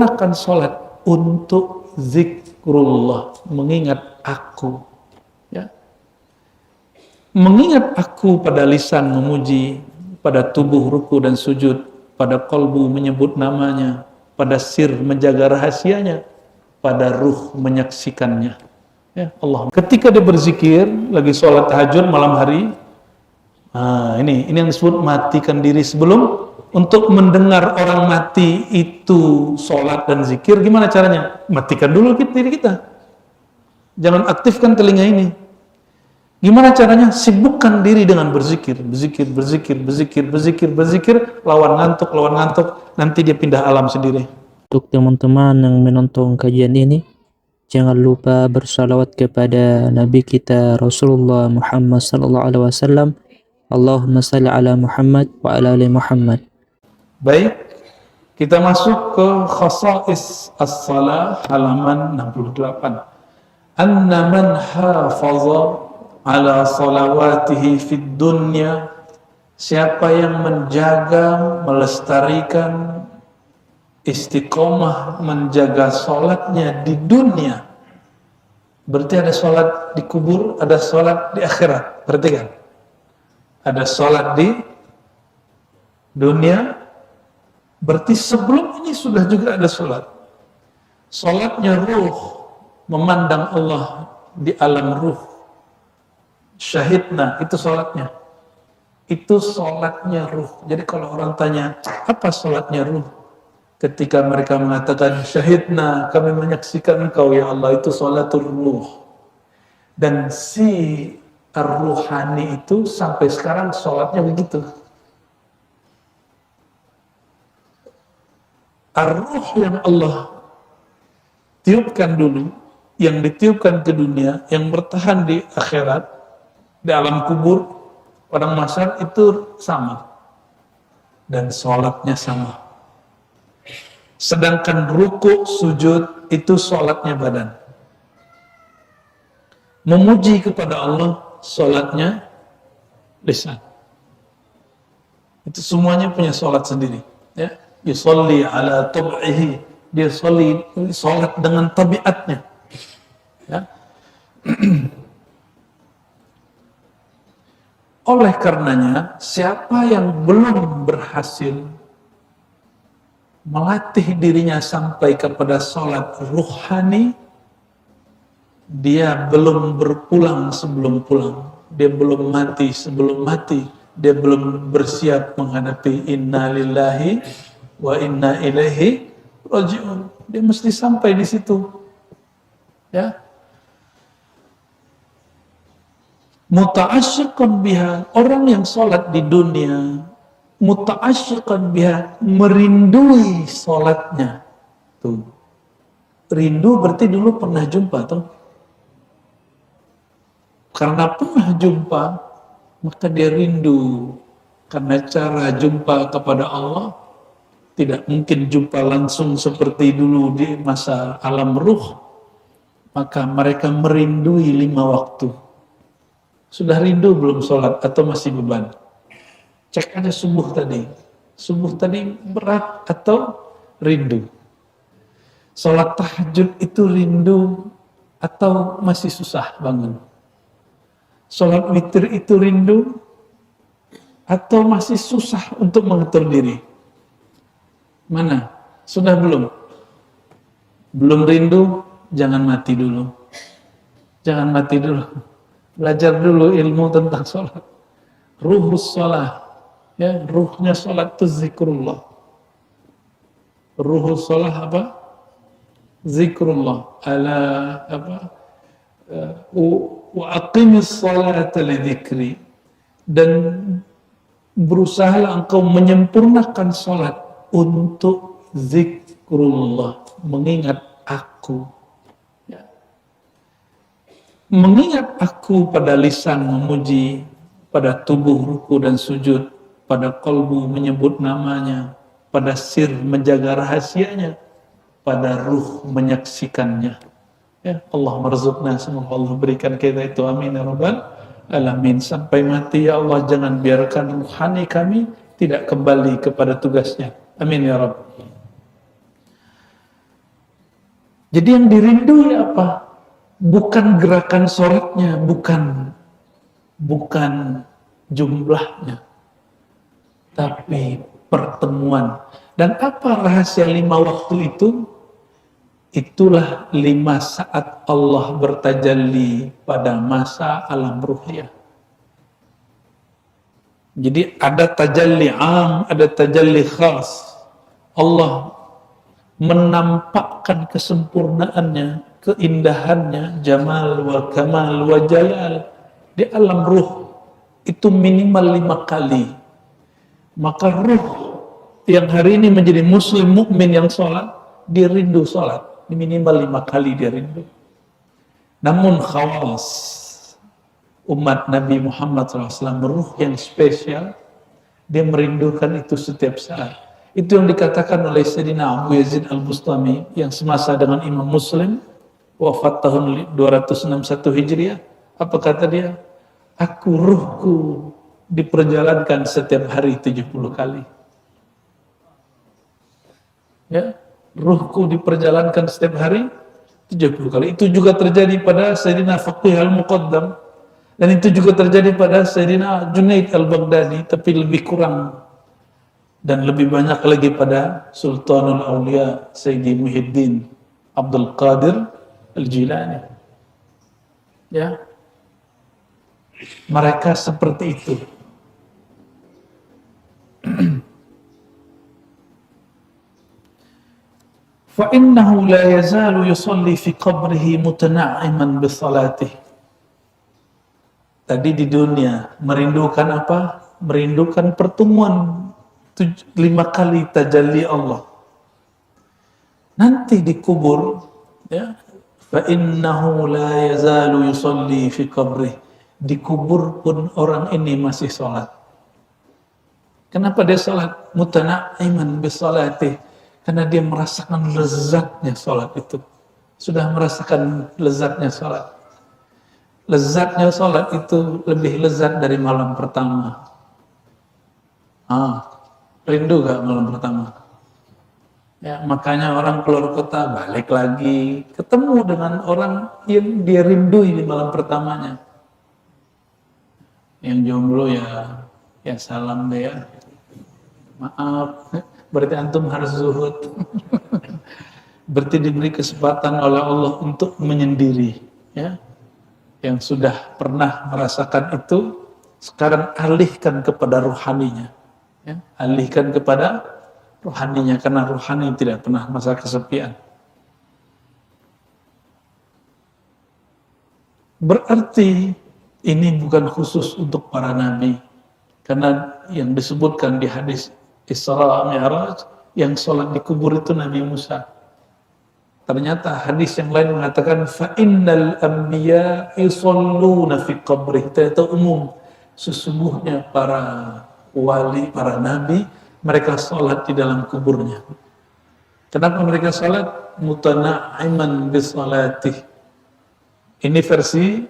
menyempurnakan sholat untuk zikrullah, mengingat aku. Ya. Mengingat aku pada lisan memuji, pada tubuh ruku dan sujud, pada kolbu menyebut namanya, pada sir menjaga rahasianya, pada ruh menyaksikannya. Ya Allah. Ketika dia berzikir, lagi sholat tahajud malam hari, ini yang disebut matikan diri sebelum. Untuk mendengar orang mati itu sholat dan zikir, gimana caranya? Matikan dulu diri kita. Jangan aktifkan telinga ini. Gimana caranya? Sibukkan diri dengan berzikir, lawan ngantuk, nanti dia pindah alam sendiri. Untuk teman-teman yang menonton kajian ini, jangan lupa bersalawat kepada Nabi kita Rasulullah Muhammad sallallahu alaihi wasallam. Allahumma salli ala Muhammad wa ala ali Muhammad. Baik, kita masuk ke khasa'is as-salah halaman 68. Anna man hafaza ala salawatihi fid dunya, siapa yang menjaga, melestarikan, istiqomah menjaga sholatnya di dunia. Berarti ada sholat di kubur, ada sholat di akhirat. Perhatikan, ada sholat di dunia, berarti sebelum ini sudah juga ada sholat. Sholatnya ruh, memandang Allah di alam ruh. Syahidna, itu sholatnya. Itu sholatnya ruh. Jadi kalau orang tanya, apa sholatnya ruh? Ketika mereka mengatakan, syahidna, kami menyaksikan engkau ya Allah, itu sholatul ruh. Dan si ar-ruhani itu sampai sekarang sholatnya begitu. Ar-ruh yang Allah tiupkan dulu, yang ditiupkan ke dunia, yang bertahan di akhirat, di alam kubur, padang mahsyar, itu sama. Dan sholatnya sama. Sedangkan ruku, sujud, itu sholatnya badan. Memuji kepada Allah, sholatnya lisan. Itu semuanya punya sholat sendiri. Ya. Yusalli ala tab'ihi, dia sholat dengan tabiatnya. Ya. Oleh karenanya, siapa yang belum berhasil melatih dirinya sampai kepada sholat ruhani, dia belum berpulang sebelum pulang, dia belum mati sebelum mati, dia belum bersiap menghadapi inna lillahi wa inna ilaihi raji'un. Dia mesti sampai di situ. Ya. Muta'asyiqan biha, orang yang sholat di dunia, muta'asyiqan biha, merindui sholatnya. Tuh. Rindu berarti dulu pernah jumpa tuh. Karena pernah jumpa, maka dia rindu. Karena cara jumpa kepada Allah tidak mungkin jumpa langsung seperti dulu di masa alam ruh, maka mereka merindui 5 waktu. Sudah rindu belum sholat atau masih beban? Cek aja subuh tadi. Subuh tadi berat atau rindu? Sholat tahajud itu rindu atau masih susah bangun? Sholat witir itu rindu atau masih susah untuk mengatur diri? Mana? Sudah belum? Belum rindu, jangan mati dulu. Jangan mati dulu. Belajar dulu ilmu tentang sholat. Ruhus sholat. Ya, ruhnya sholat itu zikrullah. Ruhus sholat apa? Zikrullah. Ala apa? Wa aqimis sholata li dzikri. Dan berusahalah engkau menyempurnakan sholat untuk zikrullah, mengingat aku. Ya. Mengingat aku pada lisan memuji, pada tubuh ruku dan sujud, pada kolbu menyebut namanya, pada sir menjaga rahasianya, pada ruh menyaksikannya. Ya, Allah merzukna, semoga Allah berikan kita itu, amin ya rabbal alamin. Sampai mati ya Allah, jangan biarkan ruhani kami, kami, tidak kembali kepada tugasnya. Amin ya Rabb. Jadi yang dirindui apa? Bukan gerakan sholatnya, bukan jumlahnya, tapi pertemuan. Dan apa rahasia 5 waktu itu? Itulah 5 saat Allah bertajalli pada masa alam ruhiyah. Jadi ada tajalli am, ada tajalli khas. Allah menampakkan kesempurnaannya, keindahannya, jamal wa kamal wa jalal di alam ruh itu minimal 5 kali. Maka ruh yang hari ini menjadi muslim mukmin yang sholat, dia rindu sholat minimal 5 kali dia rindu. Namun khawas umat Nabi Muhammad SAW, ruh yang spesial, dia merindukan itu setiap saat. Itu yang dikatakan oleh Sayyidina Abu Yazid Al-Bustami yang semasa dengan Imam Muslim, wafat tahun 261 Hijriah. Apa kata dia? Aku ruhku diperjalankan setiap hari 70 kali. Ya, ruhku diperjalankan setiap hari 70 kali. Itu juga terjadi pada Sayyidina Faqih Al-Muqaddam. Dan itu juga terjadi pada Sayyidina Junaid Al-Baghdadi, tapi lebih kurang. Dan lebih banyak lagi pada Sultanul Aulia Sayyidi Muhyiddin Abdul Qadir Al-Jilani. Ya. Mereka seperti itu. فَإِنَّهُ لَا يَزَالُ يُصَلِّي فِي قَبْرِهِ مُتَنَعِّمًا بِصَلَاتِهِ. Tadi di dunia merindukan apa? Merindukan pertemuan 5 kali tajalli Allah. Nanti dikubur, ya, فَإِنَّهُ لَا يَزَالُ يُصَلِّي فِي قَبْرِهِ. Dikubur pun orang ini masih sholat. Kenapa dia sholat? Mutana'iman bisalatih. Karena dia merasakan lezatnya sholat itu. Sudah merasakan lezatnya sholat. Lezatnya sholat itu lebih lezat dari malam pertama. Rindu gak malam pertama? Ya, makanya orang keluar kota balik lagi, ketemu dengan orang yang dia rindui di malam pertamanya. Yang jomblo ya salam deh ya. Maaf, berarti antum harus zuhud. Berarti diberi kesempatan oleh Allah untuk menyendiri, ya. Yang sudah pernah merasakan itu, sekarang alihkan kepada rohaninya, ya. Alihkan kepada rohaninya, karena rohani tidak pernah masa kesepian. Berarti ini bukan khusus untuk para nabi, karena yang disebutkan di hadis Isra Mi'raj, yang sholat di kubur itu Nabi Musa. Ternyata hadis yang lain mengatakan fa'innal anbiya yusalluna fi qabrih. Ternyata umum, sesungguhnya para wali, para nabi, mereka sholat di dalam kuburnya. Kenapa mereka sholat? Mutana'iman bisalatih. Ini versi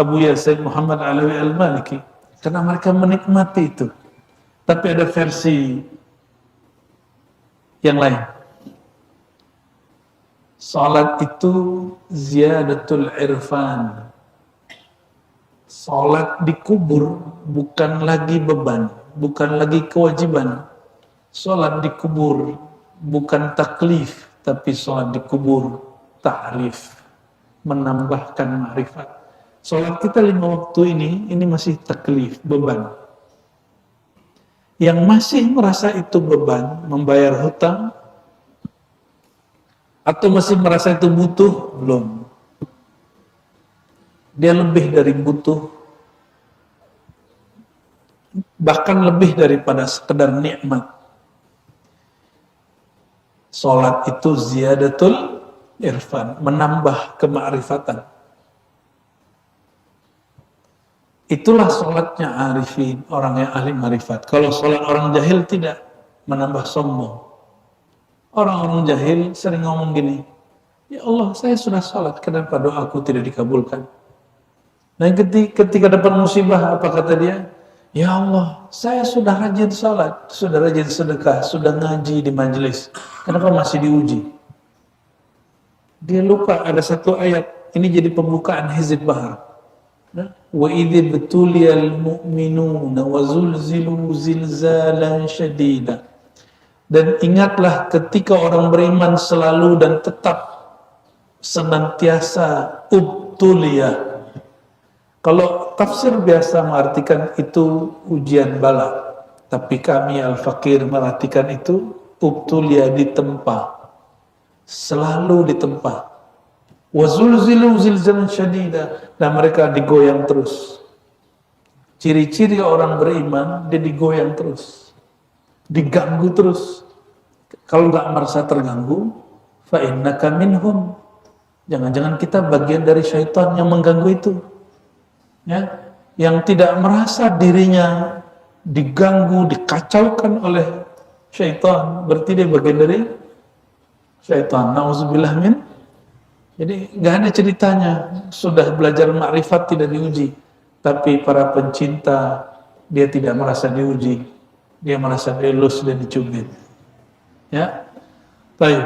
Abu Yazid Muhammad Alawi Al-Maliki. Karena mereka menikmati itu. Tapi ada versi yang lain. Salat itu ziyadatul irfan. Salat di kubur bukan lagi beban, bukan lagi kewajiban. Salat di kubur bukan taklif, tapi salat di kubur ta'rif, menambahkan ma'rifat. Salat kita 5 waktu ini masih taklif, beban. Yang masih merasa itu beban, membayar hutang, atau masih merasa itu butuh, belum. Dia lebih dari butuh, bahkan lebih daripada sekedar nikmat. Salat itu ziyadatul irfan, menambah kemakrifatan. Itulah salatnya arifin, orang yang ahli marifat. Kalau salat orang jahil tidak, menambah sombong. Orang-orang jahil sering ngomong gini, ya Allah, saya sudah salat, kenapa doaku tidak dikabulkan? Nah, ketika dapat musibah, apa kata dia? Ya Allah, saya sudah rajin salat, sudah rajin sedekah, sudah ngaji di majelis, kenapa masih diuji? Dia lupa ada satu ayat. Ini jadi pembukaan Hizb Bahar. Wa idh betuliyal mu'minuna wa zulzilu zilzalan syadida. Dan ingatlah ketika orang beriman selalu dan tetap senantiasa ubtulia. Kalau tafsir biasa mengartikan itu ujian bala, tapi kami Al-Fakir mengartikan itu ubtulia, ditempa, selalu ditempa. Wazulzilu zilzalan syadida, dan mereka digoyang terus. Ciri-ciri orang beriman, dia digoyang terus, diganggu terus. Kalau nggak merasa terganggu, fa innaka minhum, jangan-jangan kita bagian dari syaitan yang mengganggu itu, ya, yang tidak merasa dirinya diganggu, dikacaukan oleh syaitan, berarti dia bagian dari syaitan. Nauzubillah min. Jadi nggak ada ceritanya sudah belajar makrifat tidak diuji, tapi para pencinta dia tidak merasa diuji, dia merasa dilus dan dicubit. Ya, baik.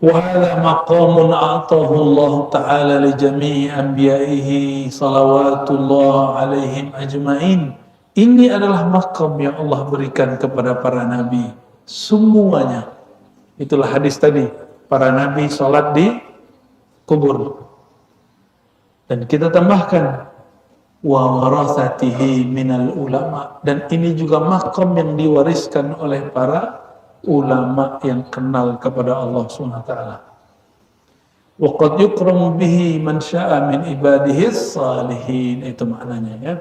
Wa hadha maqamun a'tahu Allah Ta'ala li jami'i anbiya'ihi salawatullah alaihim ajma'in. Ini adalah maqam yang Allah berikan kepada para nabi semuanya. Itulah hadis tadi, para nabi salat di kubur. Dan kita tambahkan wa warathatihi minal ulama, dan ini juga makam yang diwariskan oleh para ulama yang kenal kepada Allah SWT. Wa qad yukramu bihi man syaa min ibadihi salihin, itu maknanya, ya.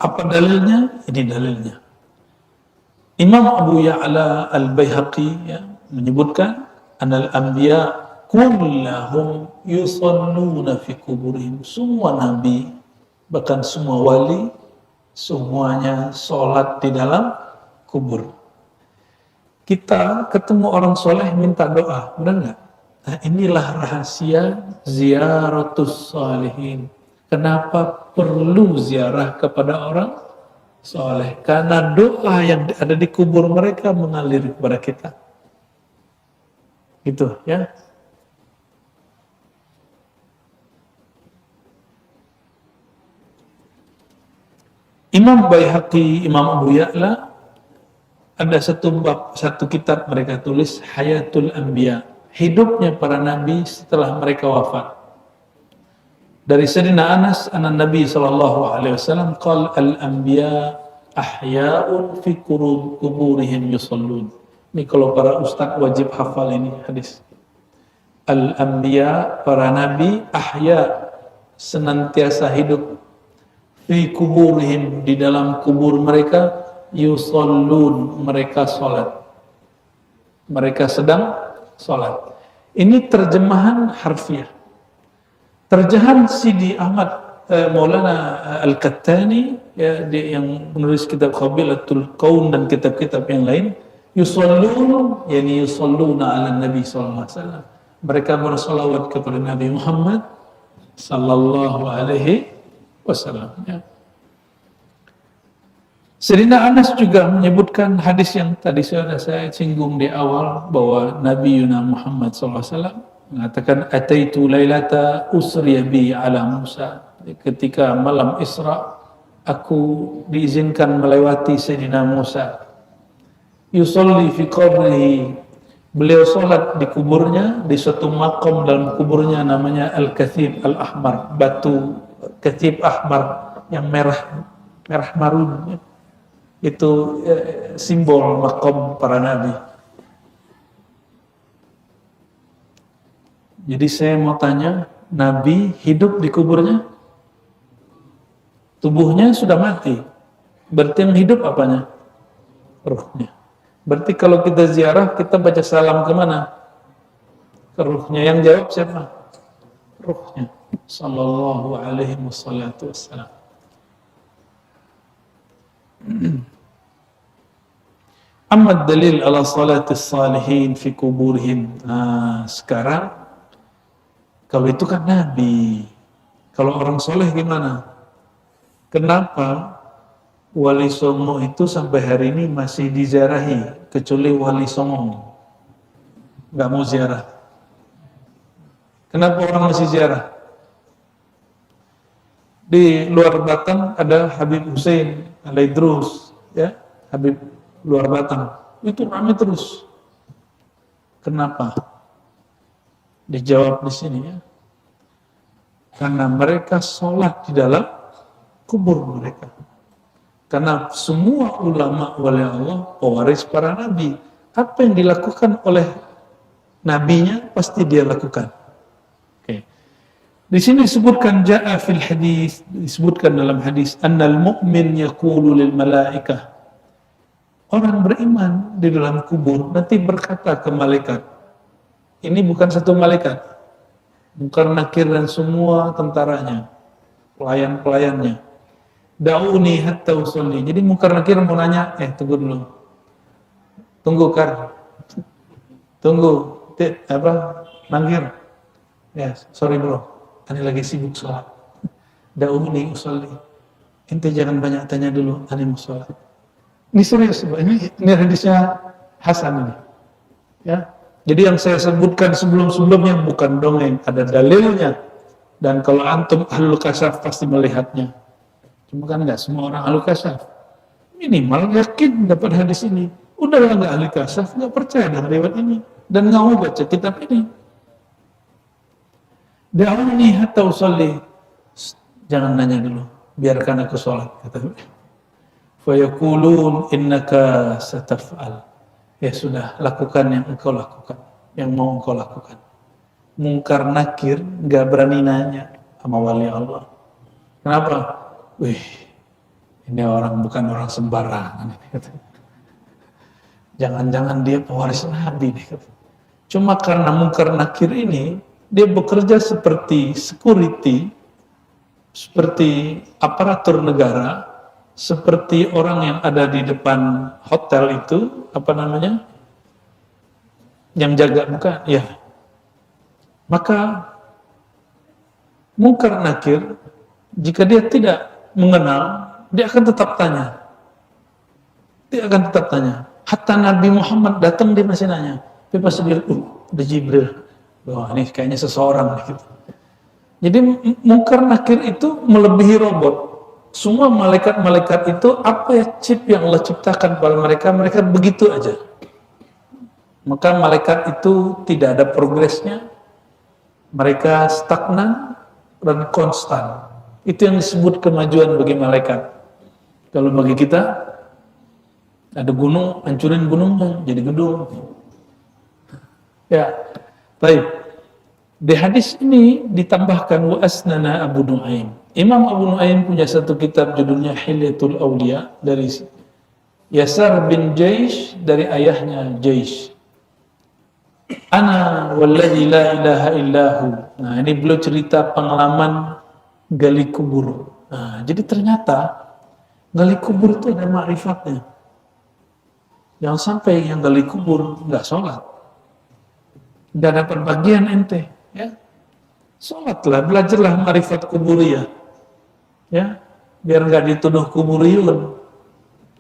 Apa dalilnya? Ini dalilnya. Imam Abu Ya'la Al-Baihaqi, ya, menyebutkan anal anbiya kullahum yusalluna fi kuburihim. Semua nabi, bahkan semua wali, semuanya sholat di dalam kubur. Kita ketemu orang soleh minta doa, benar nggak? Nah, inilah rahasia ziaratus salihin. Kenapa perlu ziarah kepada orang soleh? Karena doa yang ada di kubur mereka mengalir kepada kita. Gitu, ya. Imam Baihaqi, Imam Abu Ya'la, ada satu kitab mereka tulis Hayatul Anbiya, hidupnya para nabi setelah mereka wafat. Dari Sayyidina Anas, anan Nabi sallallahu alaihi wasallam qala al-anbiya ahya'un fi kuburihim yusallun. Ini kalau para ustaz wajib hafal ini hadis. Al-anbiya, para nabi, ahya, senantiasa hidup, fi kuburihim, di dalam kubur mereka, yusallun, mereka sholat, mereka sedang sholat. Ini terjemahan harfiah. Terjemahan Sidi Ahmad Maulana Al-Kattani, ya, yang menulis kitab Qabilatul Qaun dan kitab-kitab yang lain, yusallun, yani yusalluna ala Nabi sallallahu alaihi wasallam, mereka bersalawat kepada Nabi Muhammad sallallahu alaihi wasallam, ya. Sayyidina Anas juga menyebutkan hadis yang tadi sudah saya singgung di awal, bahwa Nabi Yuna Muhammad SAW mengatakan, ataitu lailata usriya bi ala Musa, ketika malam Isra aku diizinkan melewati Sayyidina Musa, yusolli fi qabrihi, beliau sholat di kuburnya, di suatu makom dalam kuburnya namanya Al-Kathib Al-Ahmar, batu Kathib Ahmar yang merah marun, itu simbol makom para nabi. Jadi saya mau tanya, nabi hidup di kuburnya, tubuhnya sudah mati, berarti yang hidup apanya? Ruhnya. Berarti kalau kita ziarah, kita baca salam kemana? Ke ruhnya. Yang jawab siapa? Ruhnya. Sallallahu alaihi wasallam. Amma dalil ala salatis salihin fi kuburihim. Nah, sekarang kalau itu kan nabi, kalau orang soleh gimana? Kenapa Wali Songo itu sampai hari ini masih diziarahi, kecuali Wali Songo nggak mau ziarah? Kenapa orang masih ziarah? Di luar Batam ada Habib Hussein Al-Idrus, ya, Habib luar Batam. Itu ramai terus. Kenapa? Dijawab di sini ya. Karena mereka sholat di dalam kubur mereka. Karena semua ulama wali Allah pewaris para nabi. Apa yang dilakukan oleh nabinya pasti dia lakukan. Oke. Di sini disebutkan ja'a fil hadis, disebutkan dalam hadis annal mu'min yaqulu lil malaikah. Orang beriman di dalam kubur nanti berkata ke malaikat. Ini bukan satu malaikat. Munkar Nakir dan semua tentaranya, pelayan-pelayannya. Da'uni hatta usolli. Jadi Munkar Nakir mau nanya, tunggu dulu. Tunggu Kar. Tunggu. Nakir. Ya, sorry bro. Ani lagi sibuk sholat. Da'uni usolli. Ente jangan banyak tanya dulu, ani mau sholat. Ini serius, ini hadisnya Hasan ini. Ya. Jadi yang saya sebutkan sebelum-sebelumnya bukan dongeng, ada dalilnya. Dan kalau antum ahlul kasyaf pasti melihatnya. Cuma kan nggak semua orang ahlul kasyaf. Minimal yakin dapat hadis ini. Udahlah nggak ahlul kasyaf, nggak percaya dengan riwayat ini. Dan nggak mau baca kitab ini. Da'uni hatta usolli. Jangan nanya dulu, biarkan aku sholat. Kata fayaqulun innaka sataf'al. Ya sudah, lakukan yang engkau lakukan, yang mau engkau lakukan. Munkar Nakir nggak berani nanya sama wali Allah. Kenapa? Wih, ini orang bukan orang sembarangan. Jangan-jangan dia pewaris Nabi. Cuma karena Munkar Nakir ini, dia bekerja seperti security, seperti aparatur negara, seperti orang yang ada di depan hotel itu, apa namanya, yang jaga bukan, ya. Maka Munkar Nakir, jika dia tidak mengenal, dia akan tetap tanya. Dia akan tetap tanya. Hatta Nabi Muhammad datang, dia masih nanya. Tapi pas dia, ada Jibril. Wah, ini kayaknya seseorang. Gitu. Jadi Munkar Nakir itu melebihi robot. Semua malaikat-malaikat itu, apa ya chip yang Allah ciptakan pada mereka, mereka begitu aja. Maka malaikat itu tidak ada progresnya, mereka stagnan dan konstan. Itu yang disebut kemajuan bagi malaikat. Kalau bagi kita, ada gunung, hancurin gunungnya, jadi gedung. Ya, baik. Di hadis ini ditambahkan wa asnana Abu Nuaim. Imam Abu Nuaim punya satu kitab judulnya Hilyatul Awliya dari Yasar bin Jaish dari ayahnya Jaish. Ana walladzi la ilaha illahu. Nah, ini beliau cerita pengalaman gali kubur. Nah, jadi ternyata gali kubur itu ada ma'rifatnya. Jangan sampai yang gali kubur nggak sholat, nggak dapat bagian ente, ya. Sholatlah, belajarlah ma'rifat kuburiyah, ya, biar nggak dituduh kuburiyun.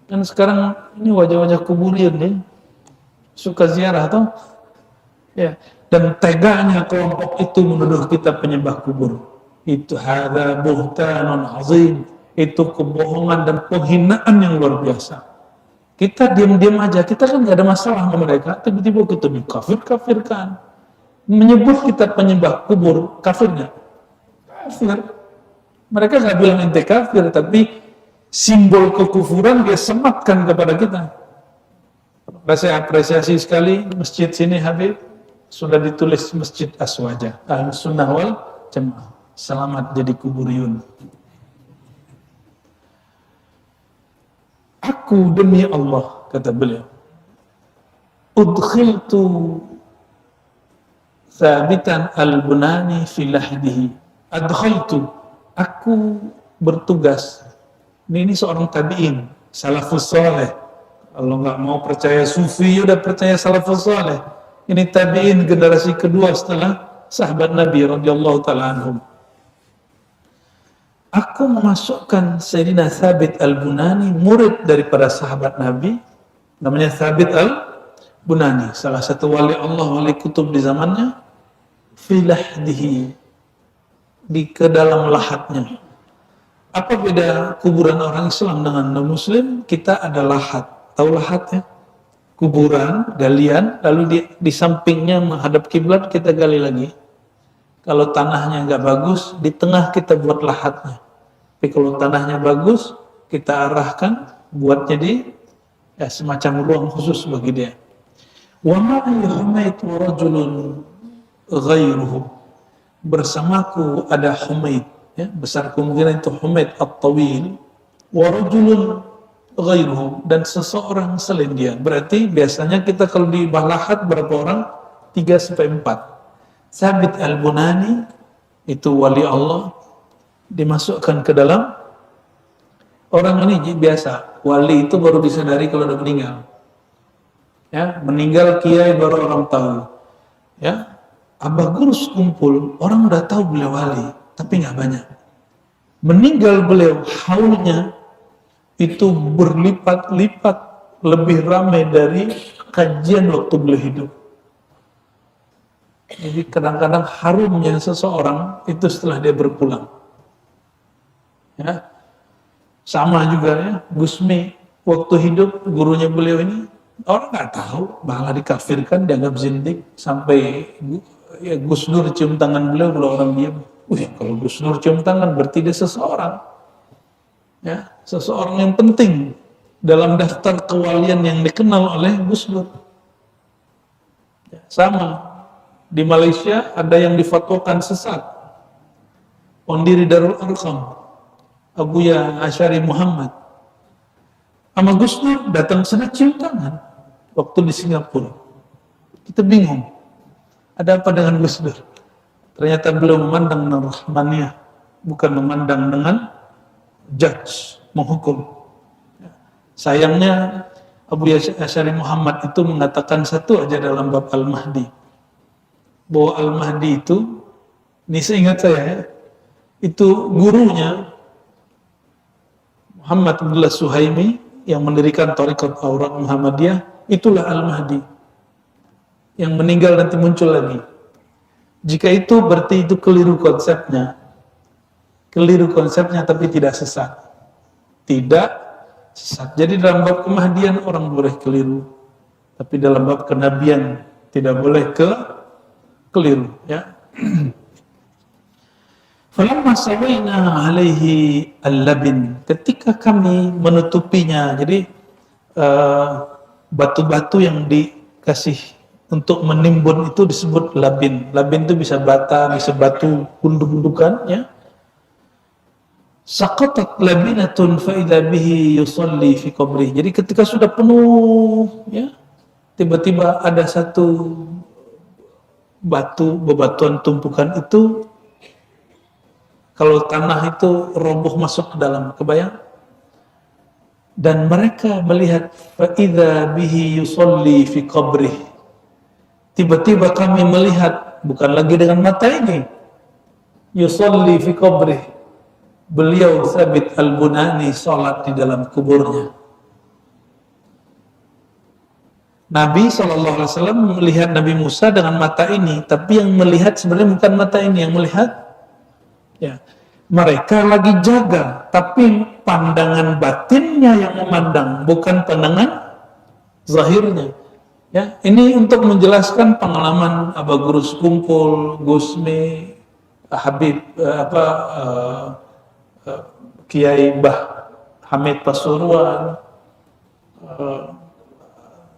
Dan sekarang ini wajah-wajah kuburiyun nih, suka ziarah toh, ya. Dan teganya kelompok itu menuduh kita penyembah kubur. Itu hadza buhtanun azim, itu kebohongan dan penghinaan yang luar biasa. Kita diam-diam aja, kita kan nggak ada masalah sama mereka, tiba-tiba kita dikafir-kafirkan. Menyebut kita penyembah kubur, kafir nggak? Kafir. Mereka nggak bilang ente kafir, tapi simbol kekufuran dia sematkan kepada kita. Saya apresiasi sekali masjid sini Habib, sudah ditulis Masjid Aswaja, Ahlus Sunnah wal Jamaah. Selamat jadi kuburiyun. Aku demi Allah, kata beliau, udkhiltu Thabitan al-Bunani fi lahdihi. Adkhaltu, aku bertugas. Ini seorang tabi'in, salafus saleh. Kalau nggak mau percaya sufi, udah percaya salafus saleh. Ini tabi'in generasi kedua setelah sahabat Nabi radhiyallahu taala anhum. Aku memasukkan Sayyidina Thabit al-Bunani, murid daripada sahabat Nabi, namanya Thabit al-Bunani, salah satu wali Allah, wali kutub di zamannya, filahdihi, di ke dalam lahatnya. Apa beda kuburan orang Islam dengan non-Muslim? Kita ada lahat. Tahu lahat ya? Kuburan, galian, lalu di sampingnya menghadap kiblat kita gali lagi. Kalau tanahnya nggak bagus, di tengah kita buat lahatnya. Tapi kalau tanahnya bagus, kita arahkan, buat jadi ya, semacam ruang khusus bagi dia. Wa ma'i Humaid wa rajulun ghairuhu. Bersamaku ada Humaid, ya, besar kemungkinan itu Humaid at-Tawil, wa rajulun ghairuhu, dan seseorang selain dia. Berarti biasanya kita kalau di balahat berapa orang? 3 sampai 4. Sabit al-Bunani itu wali Allah, dimasukkan ke dalam. Orang ini biasa, wali itu baru disadari kalau udah meninggal. Ya, meninggal kiai baru orang tahu. Ya, Abah Gurus kumpul, orang udah tahu beliau wali, tapi nggak banyak. Meninggal beliau, haulnya itu berlipat-lipat lebih ramai dari kajian waktu beliau hidup. Jadi kadang-kadang harumnya seseorang itu setelah dia berpulang. Ya, sama juga ya, Gusmi waktu hidup gurunya beliau ini orang nggak tahu, malah dikafirkan, dianggap zindik, sampai ya, Gus Dur cium tangan beliau, kalau orang diam. Kalau Gus Dur cium tangan berarti dia seseorang, ya, seseorang yang penting dalam daftar kewalian yang dikenal oleh Gus Dur. Ya, sama di Malaysia ada yang difatwakan sesat, pendiri Darul Arqam, Abuya Asy'ari Muhammad. Sama Gus Dur datang sana cium tangan waktu di Singapura. Kita bingung, ada apa dengan Gus Dur? Ternyata beliau memandang dengan rahmaniyah, bukan memandang dengan judge, menghukum. Sayangnya Abuya Asy'ari Muhammad itu mengatakan satu aja dalam bab Al-Mahdi, bahwa Al-Mahdi itu, ini seingat saya ya, itu gurunya Muhammad Abdullah Suhaimi yang mendirikan Thariqat Aurat Muhammadiyah, itulah Al-Mahdi yang meninggal nanti muncul lagi. Jika itu berarti itu keliru konsepnya, tapi tidak sesat. Tidak sesat. Jadi dalam bab kemahdian orang boleh keliru, tapi dalam bab kenabian tidak boleh keliru, ya. Falamma sawaina alaihi al-labin, ketika kami menutupinya, jadi batu-batu yang dikasih untuk menimbun itu disebut labin. Labin itu bisa bata, bisa batu gunduk-gundukan, ya. Saqatat labinatun fa idza bihi yusalli fi qabri. Jadi ketika sudah penuh, ya, tiba-tiba ada satu bebatuan tumpukan itu, kalau tanah itu roboh masuk ke dalam, kebayang? Dan mereka melihat fa idza bihi yusalli fi qabri. Tiba-tiba kami melihat, bukan lagi dengan mata ini, yusalli fi qabri, beliau Sabit al-Bunani sholat di dalam kuburnya. Nabi SAW melihat Nabi Musa dengan mata ini, tapi yang melihat sebenarnya bukan mata ini yang melihat, ya, mereka lagi jaga, tapi pandangan batinnya yang memandang, bukan pandangan zahirnya. Ya, ini untuk menjelaskan pengalaman Abah Gurus kumpul, Gusmi, Habib, Kiai Bah Hamid Pasuruan,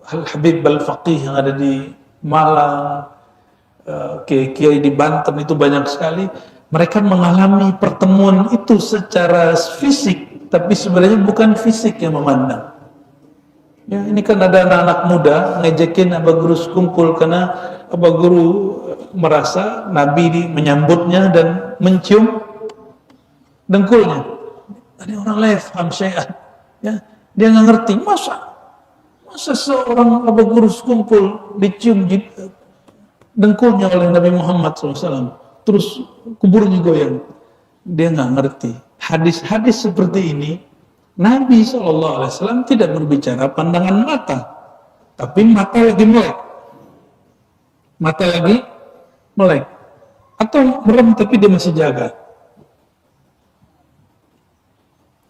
Habib Al-Faqih yang ada di Malang, Kiai di Banten, itu banyak sekali. Mereka mengalami pertemuan itu secara fisik, tapi sebenarnya bukan fisik yang memandang. Ya, ini kan ada anak-anak muda ngejekin Abah Guru kumpul karena Abah Guru merasa Nabi menyambutnya dan mencium dengkulnya. Ada orang lain paham syai'an, ya, dia nggak ngerti, masa seorang Abah Guru kumpul dicium dengkulnya oleh Nabi Muhammad SAW, terus kuburnya goyang. Dia nggak ngerti. Hadis-hadis seperti ini Nabi SAW tidak berbicara pandangan mata, tapi mata lagi melek. Atau merem tapi dia masih jaga.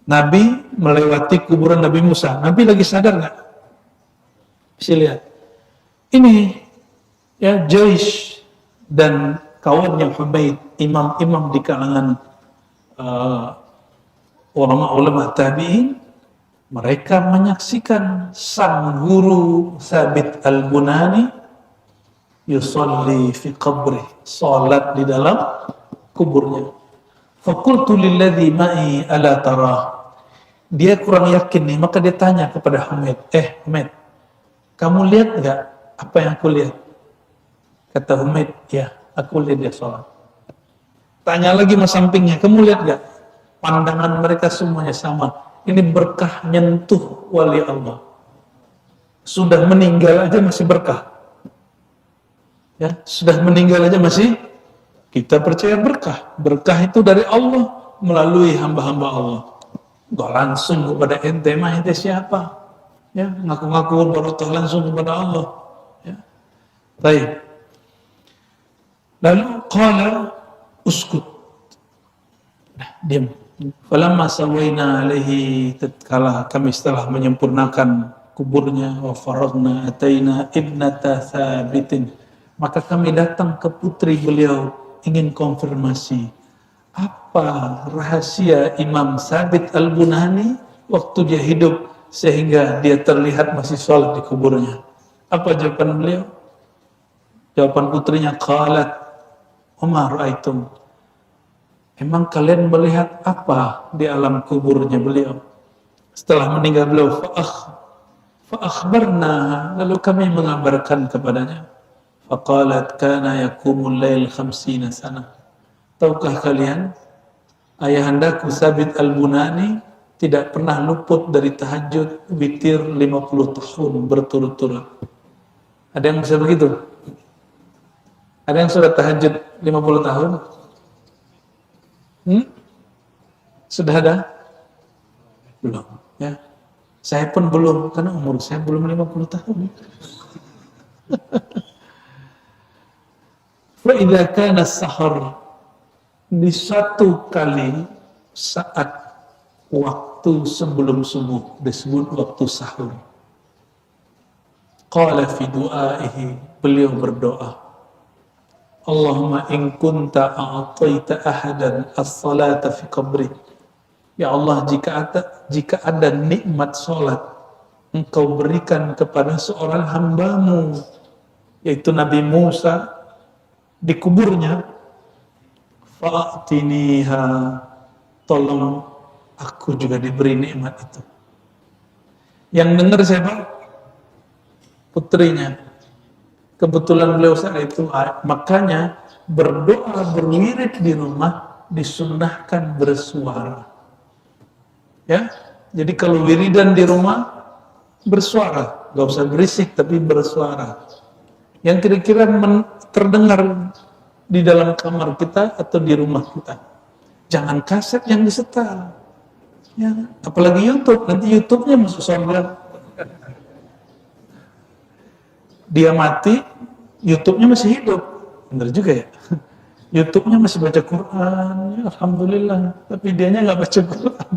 Nabi melewati kuburan Nabi Musa. Nabi lagi sadar nggak? Bisa lihat. Ini ya Jaish dan kawannya Humaid, imam-imam di kalangan ulama-ulama tabi'in, mereka menyaksikan sang guru Thabit Al-Bunani yusalli fi qabri, salat di dalam kuburnya. Faqultu lilladzi ma'i ala tarah. Dia kurang yakin nih, maka dia tanya kepada Humaid, Humaid, kamu lihat nggak apa yang aku lihat? Kata Humaid, ya, aku lihat dia sholat. Tanya lagi mas sampingnya, kamu lihat nggak? Pandangan mereka semuanya sama. Ini berkah nyentuh wali Allah. Sudah meninggal aja masih berkah. Ya, sudah meninggal aja masih kita percaya berkah. Berkah itu dari Allah melalui hamba-hamba Allah. Gak langsung kepada ente, mah ente siapa? Ya, ngaku-ngaku baru tahu langsung kepada Allah. Ya. Baik. Lalu qala uskut. Nah, diam. Falamma sawaina alaihi, tatkala kami setelah menyempurnakan kuburnya, wa faragna ataina ibnata Thabitin, maka kami datang ke putri beliau ingin konfirmasi apa rahasia Imam Thabit Al-Bunani waktu dia hidup sehingga dia terlihat masih sholat di kuburnya. Apa jawaban beliau? Jawaban putrinya, qalat Umar ra'aitum, emang kalian melihat apa di alam kuburnya beliau? Setelah meninggal beliau, fa'akhbarna, lalu kami mengabarkan kepadanya. Faqalat kana yakumul lail 50 sana. Tahukah kalian, ayahandaku Thabit Al-Bunani tidak pernah luput dari tahajud witir 50 tahun berturut-turut. Ada yang bisa begitu? Ada yang sudah tahajud 50 tahun? Sudah ada? Belum. Ya. Saya pun belum, karena umur saya belum 50 tahun. Fa'idha kana sahar, di satu kali saat waktu sebelum subuh, disebut waktu sahur. Qala fi du'aihi, beliau berdoa, Allahumma in kunta a'taita ahadan as-salata fi qabri. Ya Allah, jika ada nikmat salat engkau berikan kepada seorang hambamu, yaitu Nabi Musa, di kuburnya, fa'atiniha, tolong aku juga diberi nikmat itu. Yang dengar siapa? Putrinya. Kebetulan beliau saat itu, makanya berdoa berwirid di rumah disunnahkan bersuara. Ya, jadi kalau wiridan di rumah bersuara, gak usah berisik tapi bersuara. Yang kira-kira terdengar di dalam kamar kita atau di rumah kita. Jangan kaset yang disetel. Ya, apalagi YouTube, nanti YouTube-nya masuk surga. Dia mati, YouTube-nya masih hidup. Benar juga ya. YouTube-nya masih baca Quran, ya, alhamdulillah. Tapi dianya nggak baca Quran.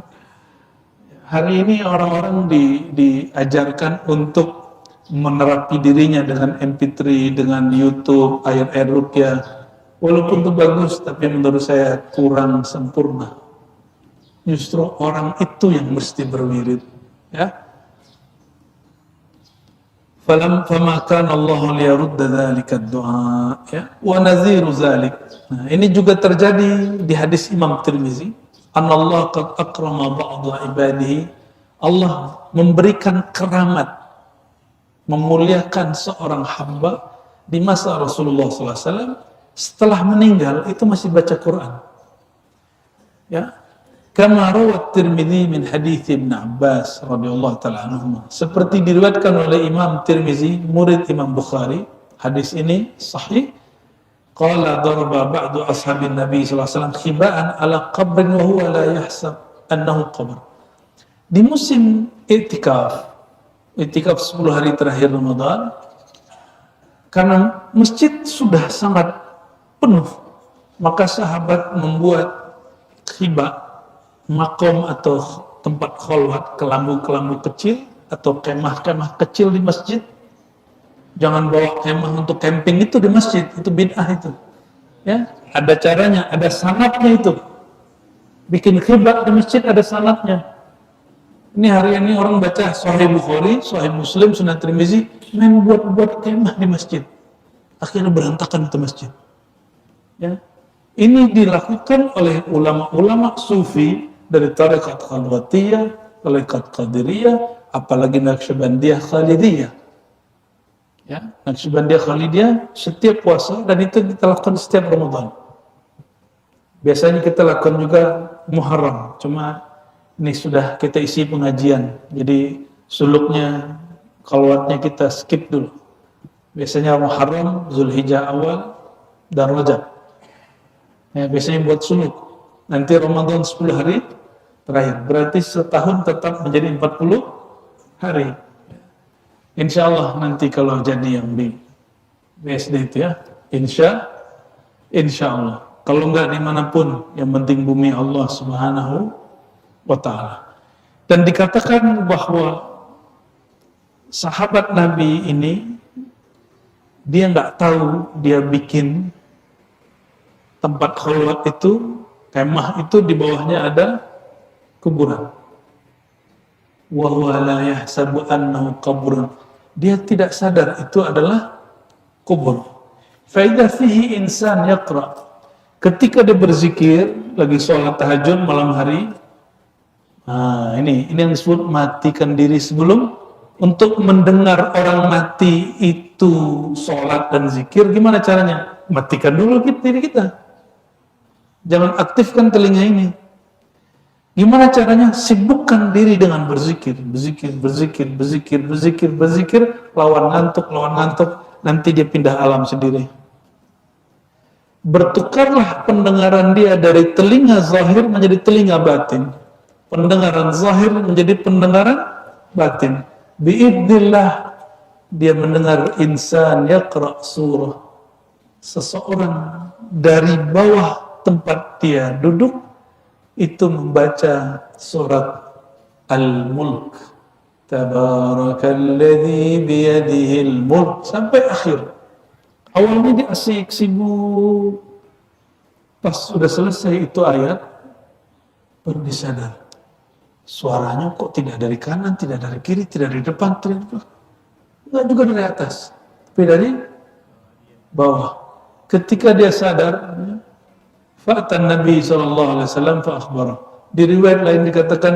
Hari ini orang-orang diajarkan untuk menerapi dirinya dengan MP3, dengan YouTube, ayat-ayat ruqyah. Walaupun itu bagus, tapi menurut saya kurang sempurna. Justru orang itu yang mesti berwirid. Ya. Fama kana Allah liyarudda dzalika ad-du'a, ya, wa nadhiru dzalik. Nah, ini juga terjadi di hadis Imam Tirmizi, anallah qad akrama ba'dha ibadihi, Allah memberikan keramat, memuliakan seorang hamba di masa Rasulullah SAW. Setelah meninggal itu masih baca Quran. Ya, kama rawat Tirmizi min hadits Ibn Abbas radhiyallahu taala anhuma, seperti diriwayatkan oleh Imam Tirmizi, murid Imam Bukhari. Hadis ini sahih. Qala daraba ba'du ashabin Nabi sallallahu alaihi wasallam khiba'an ala qabrin wa huwa la yahsab annahu qabr. Di musim i'tikaf 10 hari terakhir Ramadan, karena masjid sudah sangat penuh, Maka sahabat membuat khibah, makom atau tempat kholwat, kelambu-kelambu kecil atau kemah-kemah kecil di masjid. Jangan bawa kemah untuk camping itu di masjid, itu bid'ah itu. Ya, ada caranya, ada sanatnya itu. Bikin khibah di masjid ada sanatnya. Ini hari ini orang baca Sahih Bukhari, Sahih Muslim, Sunan Tirmizi, main buat kemah di masjid. Akhirnya berantakan itu masjid. Ya. Ini dilakukan oleh ulama-ulama sufi dari tarekat Khalwatiyah, tarekat Qadiriyah, apalagi Naqsyabandiyah Khalidiyah. Ya, Naqsyabandiyah Khalidiyah setiap puasa dan itu kita lakukan setiap Ramadan. Biasanya kita lakukan juga Muharram, cuma ini sudah kita isi pengajian, jadi suluknya, khalwatnya kita skip dulu. Biasanya Muharram, Zulhijjah awal, dan Rajab. Ya, biasanya buat suluk. Nanti Ramadan 10 hari terakhir. Berarti setahun tetap menjadi 40 hari. Insya Allah nanti kalau jadi yang di BSD itu ya, insya Allah. Kalau enggak dimanapun, yang penting bumi Allah Subhanahu wa Ta'ala. Dan dikatakan bahwa sahabat Nabi ini, dia enggak tahu dia bikin tempat khalwat itu, kemah itu di bawahnya ada kuburan. Wa huwa la yahsabu annahu qabrun. Dia tidak sadar itu adalah kubur. Fa idza fihi insan yaqra. Ketika dia berzikir, lagi sholat tahajud malam hari, ini yang disebut matikan diri sebelum, untuk mendengar orang mati itu sholat dan zikir, gimana caranya? Matikan dulu diri kita. Jangan aktifkan telinga ini. Gimana caranya? Sibukkan diri dengan berzikir, lawan ngantuk, nanti dia pindah alam sendiri. Bertukarlah pendengaran dia dari telinga zahir menjadi telinga batin. Pendengaran zahir menjadi pendengaran batin. Biidznillah dia mendengar insan yaqra surah. Seseorang dari bawah tempat dia duduk itu membaca surat Al-Mulk. Tabarakalladzi biyadihil mulk sampai akhir. Awalnya dia asik, sibuk. Pas sudah selesai itu ayat, baru disadar. Suaranya kok tidak dari kanan, tidak dari kiri, tidak dari depan, enggak juga dari atas, tapi dari bawah. Ketika dia sadar, fa'atan Nabi SAW fa'akhbarah. Di riwayat lain dikatakan,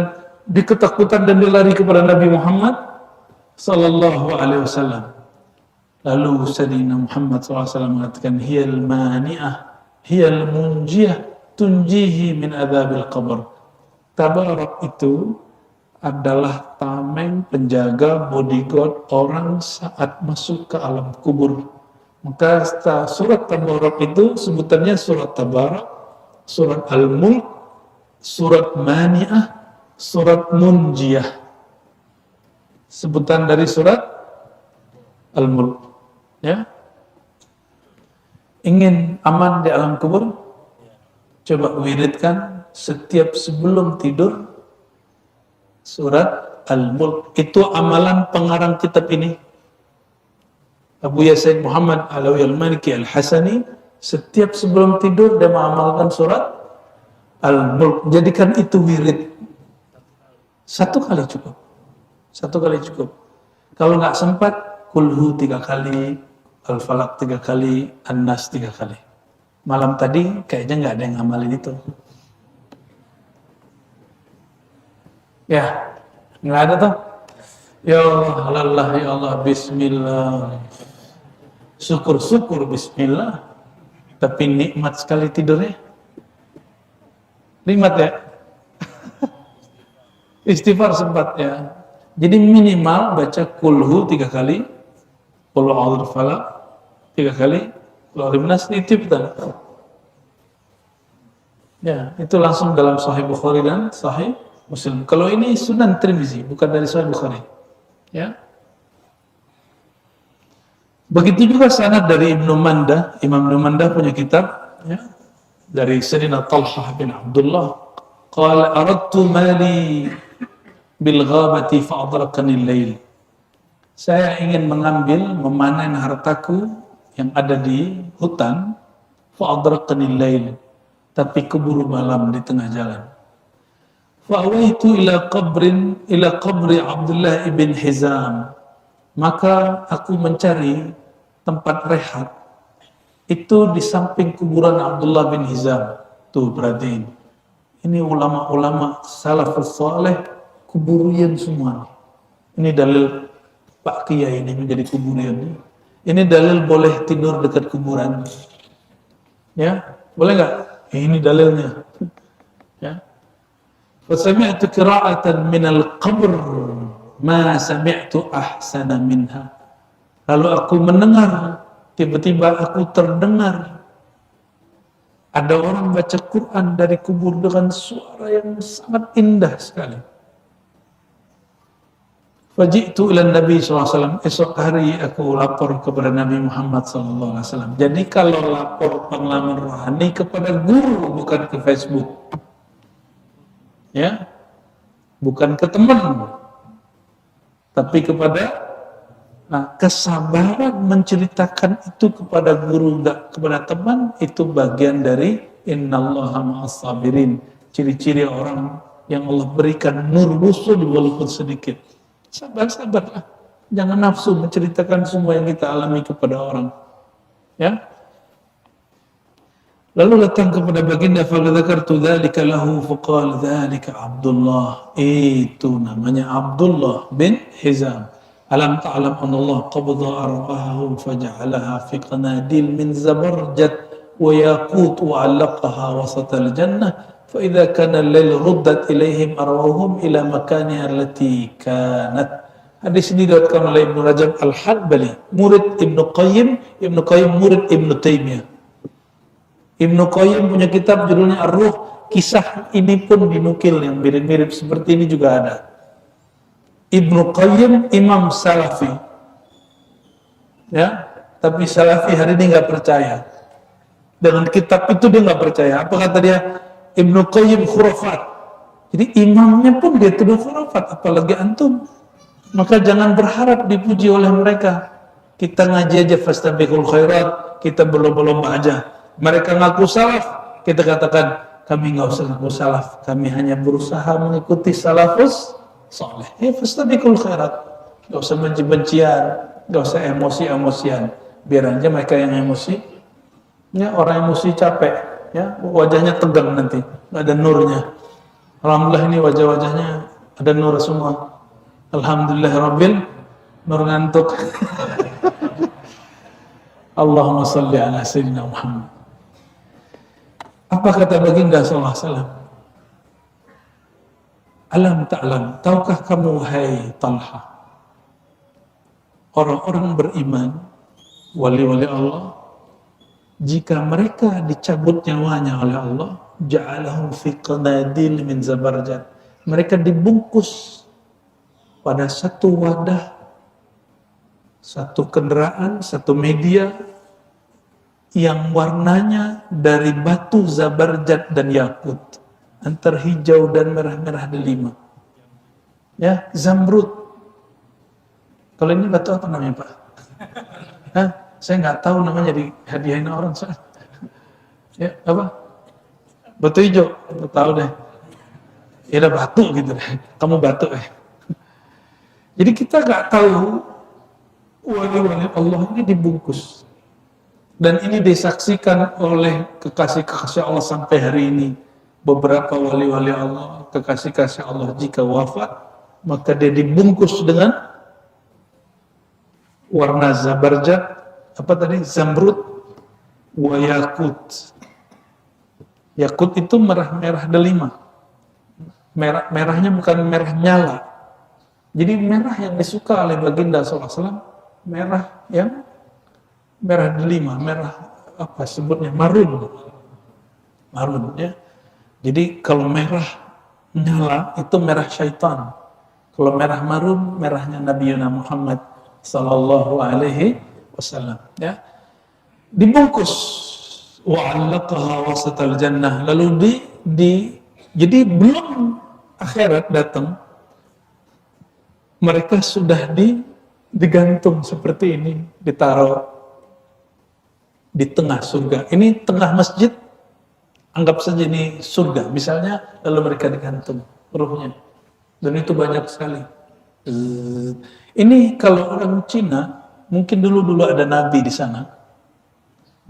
dia ketakutan dan dia lari kepada Nabi Muhammad SAW. Lalu Sayyidina Muhammad SAW mengatakan, hiyal mani'ah, hiyal munjiyah, tunjihi min adzabil qabr. Tabarak itu adalah tameng, penjaga, bodyguard orang saat masuk ke alam kubur. Maka surat Tabarak itu sebutannya surat Tabarak, surat Al-Mulk, surat Mani'ah, surat Munjiyah. Sebutan dari surat Al-Mulk. Ya, ingin aman di alam kubur? Coba wiridkan setiap sebelum tidur surat Al-Mulk. Itu amalan pengarang kitab ini, Abu Yasin Muhammad Alawi Al-Maliki Al-Hasani. Setiap sebelum tidur dia mengamalkan surat Al-Mulk. Jadikan itu wirid. Satu kali cukup. Kalau nggak sempat, Kulhu 3 kali, Al-Falaq 3 kali, An-Nas 3 kali. Malam tadi kayaknya nggak ada yang ngamalin itu. Ya, nggak ada tuh. Ya Allah, ya Allah, Bismillah. Syukur Bismillah. Tapi nikmat sekali tidurnya. Nikmat ya. Istighfar sempat ya. Jadi minimal baca Kulhu 3 kali, Qul a'udzu falaq 3 kali, Qul a'udzu binnas, itu betul. Ya, itu langsung dalam Sahih Bukhari dan Sahih Muslim. Kalau ini Sunan Tirmizi, bukan dari Sahih Bukhari. Ya. Begitu juga sanad dari Ibnu Mandah. Imam Ibnu Mandah punya kitab, ya. dari Sayyidina Talhah bin Abdullah, qala aradtu mali bil ghabati fa adrakani al-lail. Saya ingin mengambil, memanen hartaku yang ada di hutan, fa adrakani al-lail, tapi keburu malam di tengah jalan. Fa awaitu ila qabri Abdullah ibn Hizam. Maka aku mencari tempat rehat itu di samping kuburan Abdullah bin Hizam. Tuh perhatiin, ini ulama-ulama salafus saleh kuburian semua. Ini dalil Pak Kiai ini menjadi kuburian. Ini dalil boleh tidur dekat kuburan. Ya, boleh nggak? Ini dalilnya. Ya. Fasami'tu qira'atan minal qabr ma sami'tu ahsana minha. Lalu aku mendengar, tiba-tiba aku terdengar ada orang baca Quran dari kubur dengan suara yang sangat indah sekali. Faji'tu ila Nabi SAW. Esok hari aku lapor kepada Nabi Muhammad SAW. Jadi kalau lapor pengalaman rohani kepada guru, bukan ke Facebook, ya, bukan ke teman, tapi kepada kesabaran menceritakan itu kepada guru, enggak kepada teman, itu bagian dari innallaha ma'as sabirin, ciri-ciri orang yang Allah berikan nur rusul walaupun sedikit. Sabar-sabarlah, jangan nafsu menceritakan semua yang kita alami kepada orang, ya. Lalu datang kepada baginda, fadzakartu dzalika lahu faqala dzalika Abdullah, itu namanya Abdullah bin Hizam. Alam ta'lam anna Allah qabdha arwahahum faja'alaha fi qanadil min zabarjad wa yaqut wa 'allaqaha wasata al-jannah fa idza kana al-lail ruddat ilaihim arwahum ila makaniha allati kanat. Hadis ini diriwayatkan oleh Ibnu Rajab Al-Hanbali, murid Ibnu Qayyim murid Ibnu Taimiyah. Ibnu Qayyim punya kitab judulnya Ar-Ruh. Kisah ini pun dinukil yang mirip-mirip seperti ini juga ada. Ibnu Qayyim imam Salafi, ya, tapi Salafi hari ini nggak percaya dengan kitab itu, dia nggak percaya. Apa kata dia? Ibnu Qayyim khurafat. Jadi imamnya pun dia tuduh khurafat, apalagi antum. Maka jangan berharap dipuji oleh mereka. Kita ngaji aja fastabiqul khairat, kita berlomba-lomba aja. Mereka ngaku salaf, kita katakan kami nggak usah ngaku salaf, kami hanya berusaha mengikuti salafus saleh. Ya fastabiqul khairat, nggak usah benci-bencian, nggak usah emosi-emosian. Biar aja mereka yang emosi. Ya, orang emosi capek, ya, wajahnya tegang nanti, nggak ada nurnya. Alhamdulillah ini wajah-wajahnya ada nur semua. Alhamdulillah Rabbil nur ngantuk. Allahumma salli ala Sayyidina Muhammad. Apa kata baginda sallallahu alaihi wasallam? Alam ta'lam, tahukah kamu hai Talha, orang-orang beriman, wali-wali Allah, jika mereka dicabut nyawanya oleh Allah, ja'alahum fi qanadil min zabarjad, mereka dibungkus pada satu wadah, satu kendaraan, satu media yang warnanya dari batu zabarjad dan yakut, antara hijau dan merah-merah delima. Ya, zamrud. Kalau ini batu apa namanya, Pak? Hah? Saya nggak tahu namanya, dihadiahin orang saya. Ya, apa? Batu hijau, nggak tahu deh. Ya udah batu gitu deh. Kamu batu ya. Jadi kita nggak tahu wali-wali Allah ini dibungkus. Dan ini disaksikan oleh kekasih-kekasih Allah sampai hari ini. Beberapa wali-wali Allah, kekasih-kekasih Allah, jika wafat, maka dia dibungkus dengan warna zabarjad, apa tadi? Zamrud wa yakut. Yakut itu merah-merah delima. Merahnya bukan merah nyala. Jadi merah yang disuka oleh baginda SAW, merah yang merah delima, merah apa sebutnya, marun, ya. Jadi kalau merah nyala itu merah syaitan. Kalau merah marun, merahnya Nabi Muhammad sallallahu alaihi wasallam, ya. Dibungkus wa'allaqaha wasatal jannah. Lalu jadi belum akhirat datang, mereka sudah digantung seperti ini, ditaruh di tengah surga. Ini tengah masjid, anggap saja ini surga. Misalnya, lalu mereka digantung ruhnya. Dan itu banyak sekali. Ini kalau orang Cina, mungkin dulu ada nabi di sana.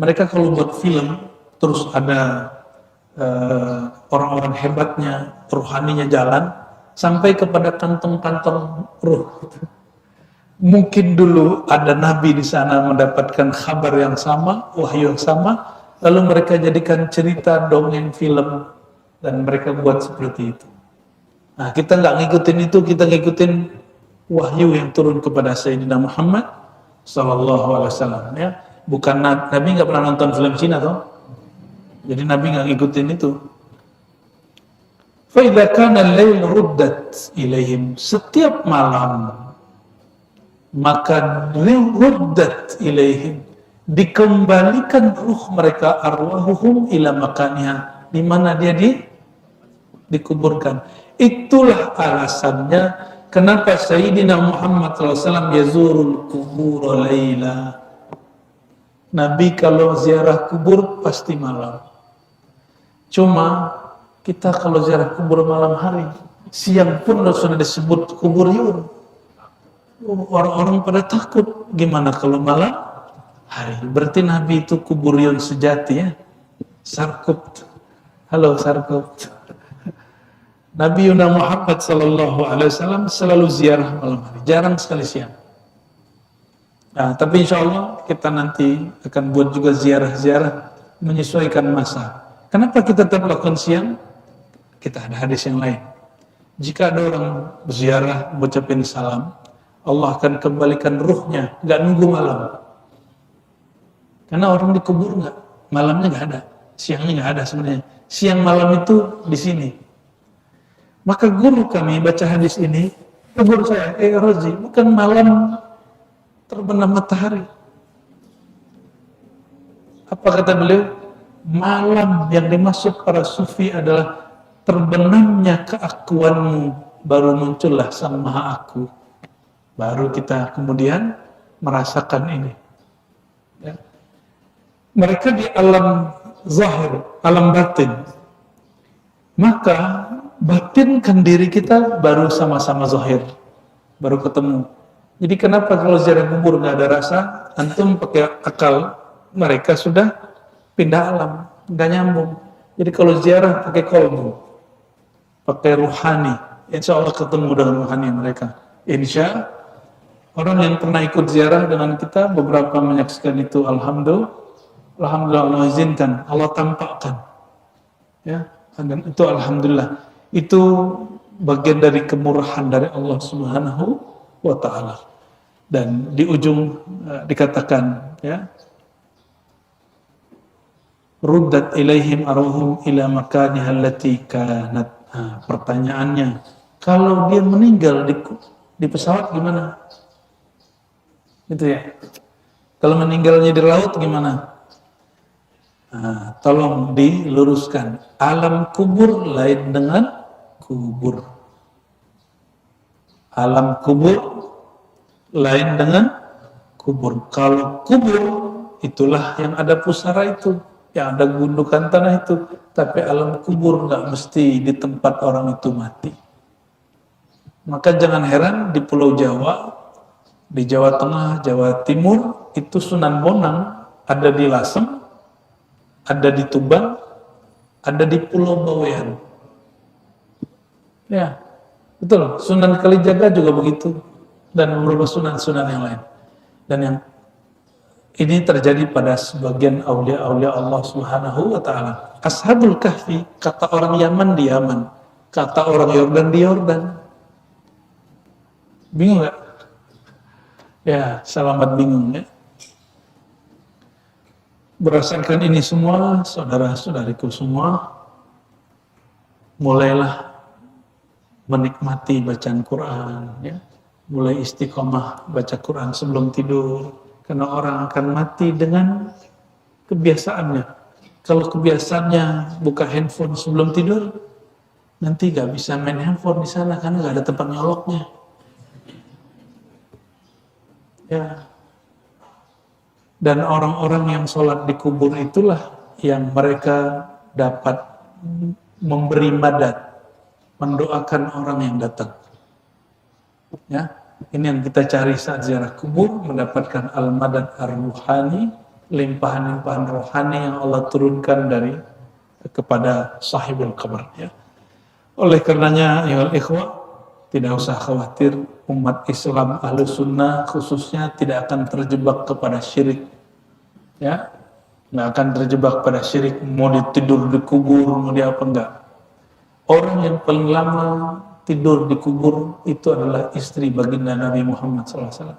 Mereka kalau buat film, terus ada orang-orang hebatnya, rohaninya jalan, sampai kepada kantong-kantong ruh. Mungkin dulu ada nabi di sana mendapatkan kabar yang sama, wahyu yang sama, lalu mereka jadikan cerita, dongeng, film, dan mereka buat seperti itu. Nah, kita nggak ngikutin itu, kita ngikutin wahyu yang turun kepada Sayyidina Muhammad Sallallahu Alaihi Wasallam. Ya, bukan Nabi nggak pernah nonton film Cina toh, jadi Nabi nggak ngikutin itu. فَإِذَا كَانَ اللَّيْلُ رُدَّتْ إِلَيْهِمْ. Setiap malam, maka ruddat ilaihim, dikembalikan ruh mereka, arwahuhum ila makaniha, di mana dia dikuburkan. Itulah alasannya kenapa Sayyidina Muhammad SAW yazurul kubur laila. Nabi kalau ziarah kubur pasti malam. Cuma kita kalau ziarah kubur malam hari, siang pun sudah disebut kubur yur. Orang-orang pada takut, gimana kalau malam hari? Berarti Nabi itu kuburion sejati ya. Sarkup. Halo Sarkup. Nabi Yuna Muhammad Sallallahu Alaihi Wasallam selalu ziarah malam hari, jarang sekali siang. Nah, tapi insya Allah kita nanti akan buat juga ziarah-ziarah menyesuaikan masa. Kenapa kita tetap lakukan siang? Kita ada hadis yang lain. Jika ada orang berziarah, mengucapkan salam, Allah akan kembalikan ruhnya, nggak nunggu malam. Karena orang dikubur malamnya nggak ada, siangnya nggak ada sebenarnya. Siang malam itu di sini. Maka guru kami baca hadis ini, guru saya, Rozi, bukan malam terbenam matahari. Apa kata beliau? Malam yang dimaksud para sufi adalah terbenamnya keakuanmu, baru muncullah Sang Maha Aku. Baru kita kemudian merasakan ini. Ya. Mereka di alam zahir, alam batin. Maka batinkan diri kita baru sama-sama zahir, baru ketemu. Jadi kenapa kalau ziarah kubur nggak ada rasa? Antum pakai akal, mereka sudah pindah alam, nggak nyambung. Jadi kalau ziarah pakai kolbu, pakai ruhani, insya Allah ketemu dengan ruhani mereka. Insya orang yang pernah ikut ziarah dengan kita, beberapa menyaksikan itu, alhamdulillah Allah izinkan, Allah tampakkan. Ya, dan itu alhamdulillah, itu bagian dari kemurahan dari Allah Subhanahu wa Ta'ala. Dan di ujung dikatakan, ya, ruddat ilaihim arwahum ila makaniha allati kanat. Pertanyaannya, kalau dia meninggal di pesawat gimana? Gitu ya. Kalau meninggalnya di laut gimana? Tolong diluruskan. Alam kubur lain dengan kubur. Alam kubur lain dengan kubur. Kalau kubur, itulah yang ada pusara itu, yang ada gundukan tanah itu. Tapi alam kubur nggak mesti di tempat orang itu mati. Maka jangan heran di Pulau Jawa, di Jawa Tengah, Jawa Timur, itu Sunan Bonang, ada di Lasem, ada di Tuban, ada di Pulau Bawean. Ya, betul. Sunan Kalijaga juga begitu. Dan beberapa sunan-sunan yang lain. Dan yang ini terjadi pada sebagian aulia-aulia Allah Subhanahu wa Ta'ala. Ashabul Kahfi, kata orang Yaman di Yaman, kata orang Yordan di Yordan. Bingung nggak? Ya, selamat bingung ya. Berdasarkan ini semua, saudara-saudariku semua, mulailah menikmati bacaan Quran, ya. Mulai istiqomah baca Quran sebelum tidur, karena orang akan mati dengan kebiasaannya. Kalau kebiasaannya buka handphone sebelum tidur, nanti nggak bisa main handphone di sana karena nggak ada tempat nyoloknya. Ya. Dan orang-orang yang sholat di kubur itulah yang mereka dapat memberi madat, mendoakan orang yang datang. Ya, ini yang kita cari saat ziarah kubur, mendapatkan al-madad ar-ruhani, limpahan-limpahan rohani yang Allah turunkan dari kepada sahibul qabr. Ya. Oleh karenanya, ya ikhwah, tidak usah khawatir, umat Islam ahlu sunnah khususnya tidak akan terjebak kepada syirik. Ya, nggak akan terjebak pada syirik, mau tidur di kubur, mau di apa, enggak. Orang yang paling lama tidur di kubur itu adalah istri baginda Nabi Muhammad SAW.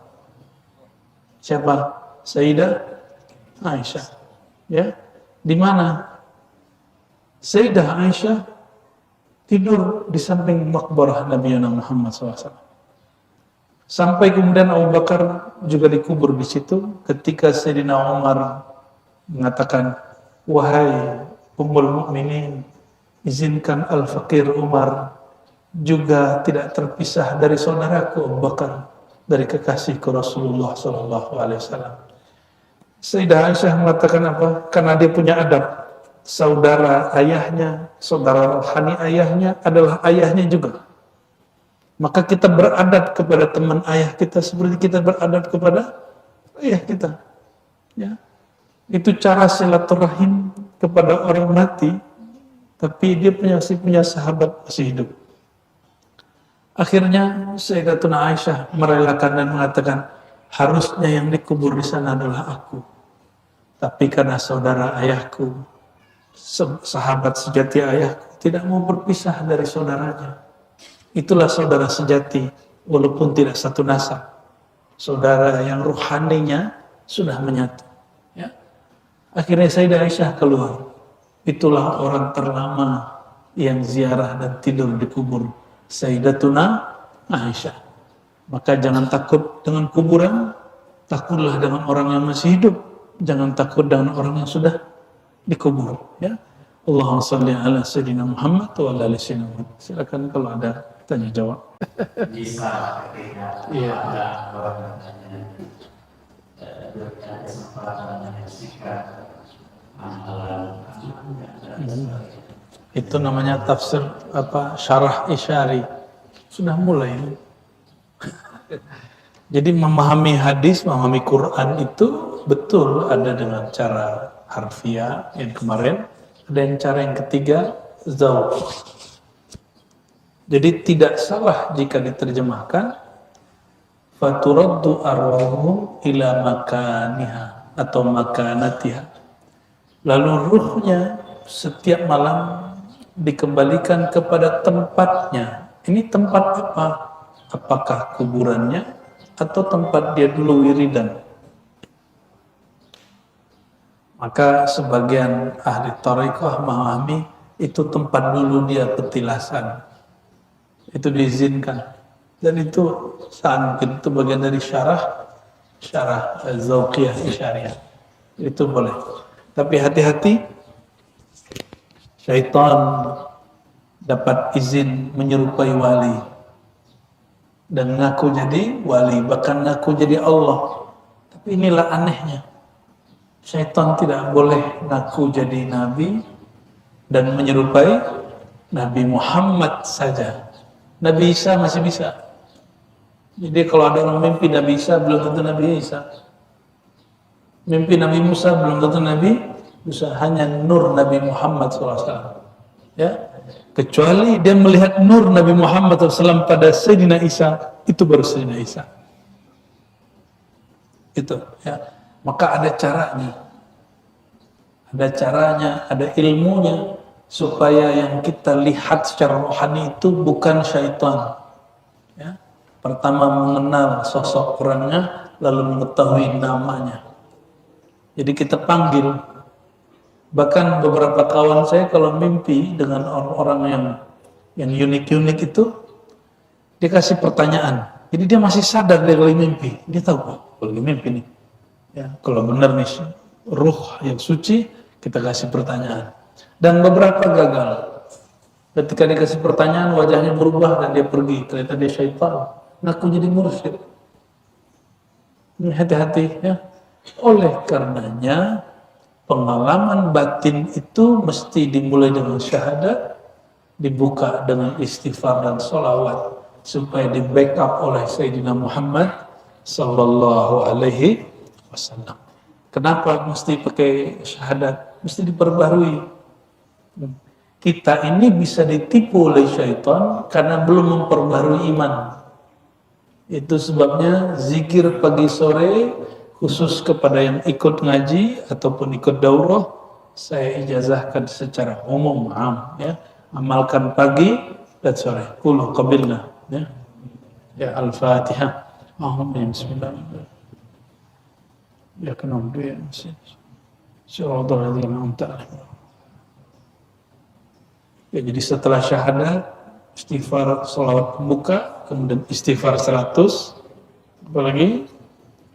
Siapa? Sayyidah Aisyah. Ya, di mana? Sayyidah Aisyah tidur di samping makbarah Nabi Muhammad SAW. Sampai kemudian Abu Bakar juga dikubur di situ ketika Sayyidina Umar mengatakan, wahai Ummul Mukminin, izinkan Al-Faqir Umar juga tidak terpisah dari saudaraku Abu Bakar, dari kekasihku Rasulullah SAW. Sayyidah Aisyah mengatakan apa? Karena dia punya adab. Saudara ayahnya, saudara rohani ayahnya adalah ayahnya juga. Maka kita beradab kepada teman ayah kita seperti kita beradab kepada ayah kita. Ya. Itu cara silaturahim kepada orang mati, tapi dia masih punya sahabat masih hidup. Akhirnya Sayyidatuna Aisyah merelakan dan mengatakan, harusnya yang dikubur di sana adalah aku. Tapi karena saudara ayahku, sahabat sejati ayahku, tidak mau berpisah dari saudaranya. Itulah saudara sejati, walaupun tidak satu nasab. Saudara yang ruhaninya sudah menyatu. Ya. Akhirnya Sayyidah Aisyah keluar. Itulah orang terlama yang ziarah dan tidur di kubur Sayyidatuna Aisyah. Maka jangan takut dengan kuburan, takutlah dengan orang yang masih hidup. Jangan takut dengan orang yang sudah dikubur. Ya. Allahumma salli ala Sayyidina Muhammad wa ala ali Sayyidina Muhammad. Silakan kalau ada tanya jawab. Bisa ketika ada orang bertanya berkata kesempatan menyaksikan amalan Itu namanya tafsir apa, syarah isyari. Sudah mulai. Jadi memahami hadis, memahami Quran itu betul ada dengan cara harfiah yang kemarin, ada yang cara yang ketiga zauq. Jadi tidak salah jika diterjemahkan faturaddu arwahum ila makaniha atau makanatiha. Lalu ruhnya setiap malam dikembalikan kepada tempatnya. Ini tempat apa? Apakah kuburannya atau tempat dia dulu wiridan? Maka sebagian ahli thariqah memahami itu tempat dulu dia petilasan. Itu diizinkan. Dan itu mungkin itu bagian dari syarah zauqiyah isyariyah. Itu boleh. Tapi hati-hati, syaitan dapat izin menyerupai wali dan ngaku jadi wali, bahkan ngaku jadi Allah. Tapi inilah anehnya, syaitan tidak boleh ngaku jadi nabi dan menyerupai Nabi Muhammad saja. Nabi Isa masih bisa. Jadi kalau ada orang mimpi Nabi Isa, belum tentu Nabi Isa. Mimpi Nabi Musa, belum tentu Nabi Musa. Hanya nur Nabi Muhammad SAW. Ya, kecuali dia melihat nur Nabi Muhammad SAW pada Sayyidina Isa, itu baru Sayyidina Isa. Itu. Ya. Maka ada caranya. Ada caranya, ada ilmunya, supaya yang kita lihat secara rohani itu bukan syaitan. Ya. Pertama mengenal sosok orangnya, lalu mengetahui namanya. Jadi kita panggil. Bahkan beberapa kawan saya kalau mimpi dengan orang-orang yang unik-unik itu, dia kasih pertanyaan. Jadi dia masih sadar dia lagi mimpi. Dia tahu, kalau lagi mimpi nih. Ya, kalau benar nih, ruh yang suci Kita kasih pertanyaan. Dan beberapa gagal. Ketika dikasih pertanyaan, wajahnya berubah dan dia pergi. Ternyata dia syaitan. Ngaku jadi mursyid. Ini hati-hati ya. Oleh karenanya, pengalaman batin itu mesti dimulai dengan syahadat, dibuka dengan istighfar dan sholawat, supaya di backup oleh Sayyidina Muhammad sallallahu alaihi wasallam. Kenapa mesti pakai syahadat? Mesti diperbarui. Kita ini bisa ditipu oleh syaitan karena belum memperbarui iman. Itu sebabnya zikir pagi sore khusus kepada yang ikut ngaji ataupun ikut daurah, saya ijazahkan secara umum, ya. Amalkan pagi dan sore. Qul qabilna, ya. Ya Al-Fatihah. Amin. Bismillahirrahmanirrahim. Ya kenal dia sih. Syaratul ladzina an'amta alaihim. Ya, jadi setelah syahadat, istighfar salawat pembuka, kemudian istighfar 100, apalagi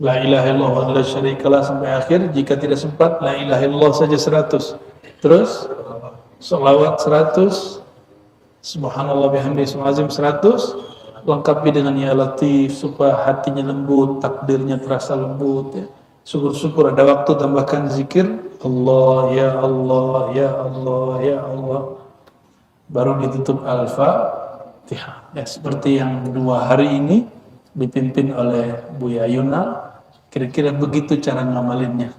la ilaha illallah wa la syarikalah sampai akhir. Jika tidak sempat, la ilaha illallah saja 100. Terus salawat 100, subhanallah bihamdihi subhanazim 100, lengkapi dengan ya latif supaya hatinya lembut, takdirnya terasa lembut, ya. Syukur-syukur ada waktu tambahkan zikir Allah ya Allah ya Allah ya Allah, baru ditutup Al-Fatihah. Ya, seperti yang 2 hari ini dipimpin oleh Buya Yuna, kira-kira begitu cara ngamalinnya.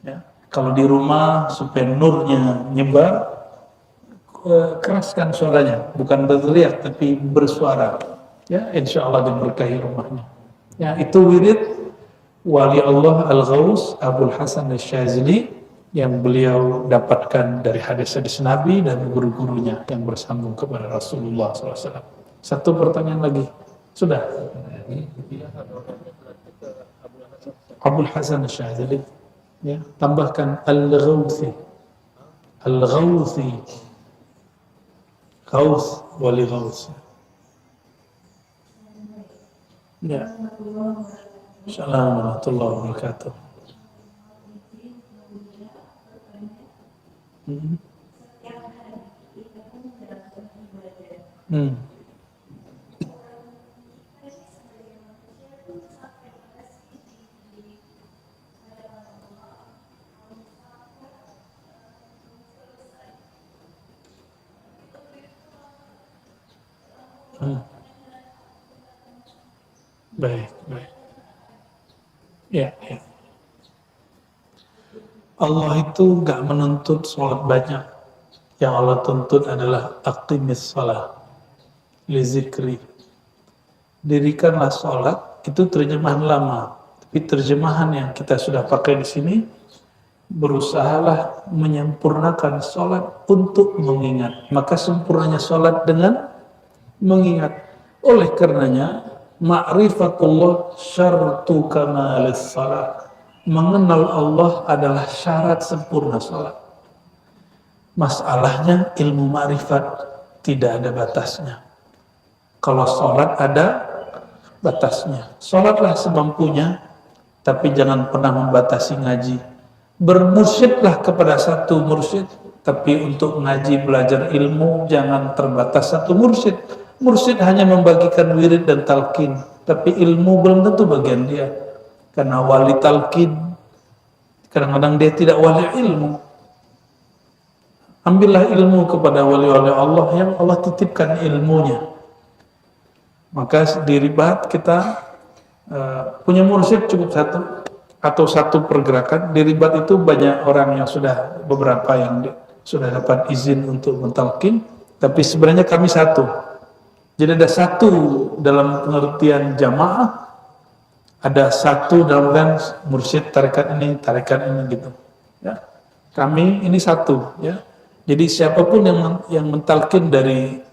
Ya. Kalau di rumah supaya nurnya nyebar, keraskan suaranya, bukan berteriak tapi bersuara. Ya, insya Allah diberkahi rumahnya. Ya, itu wirid wali Allah Al-Ghaus Abul Hasan Asy-Syadzili yang beliau dapatkan dari hadis-hadis Nabi dan guru-gurunya yang bersambung kepada Rasulullah SAW. Satu pertanyaan lagi, sudah? Abul Hasan Asy-Syadzili, ya, tambahkan Al-Ghausi, Al-Ghausi, Ghaus wali Ghaus. Ya. Assalamualaikum warahmatullahi wabarakatuh. Baik, baik. Ya, ya. Allah itu gak menuntut sholat banyak. Yang Allah tuntut adalah aqimis sholat li zikri. Dirikanlah sholat, itu terjemahan lama. Tapi terjemahan yang kita sudah pakai di sini, berusahalah menyempurnakan sholat untuk mengingat. Maka sempurnanya sholat dengan mengingat. Oleh karenanya, ma'rifatullah syartu kamalis salat. Mengenal Allah adalah syarat sempurna salat. Masalahnya ilmu ma'rifat tidak ada batasnya. Kalau salat ada batasnya. Salatlah semampunya, tapi jangan pernah membatasi ngaji. Bermursyidlah kepada satu mursyid, tapi untuk ngaji belajar ilmu jangan terbatas satu mursyid. Mursyid hanya membagikan wirid dan talqin, tapi ilmu belum tentu bagian dia. Karena wali talqin, kadang-kadang dia tidak wali ilmu. Ambillah ilmu kepada wali-wali Allah yang Allah titipkan ilmunya. Maka di ribat kita punya mursyid cukup satu, atau satu pergerakan. Di ribat itu banyak orang yang sudah, beberapa yang sudah dapat izin untuk mentalqin, tapi sebenarnya kami satu. Jadi ada satu dalam pengertian jamaah, ada satu dalam pengertian mursyid tarekat ini gitu. Ya. Kami ini satu, ya. Jadi siapapun yang mentalkin dari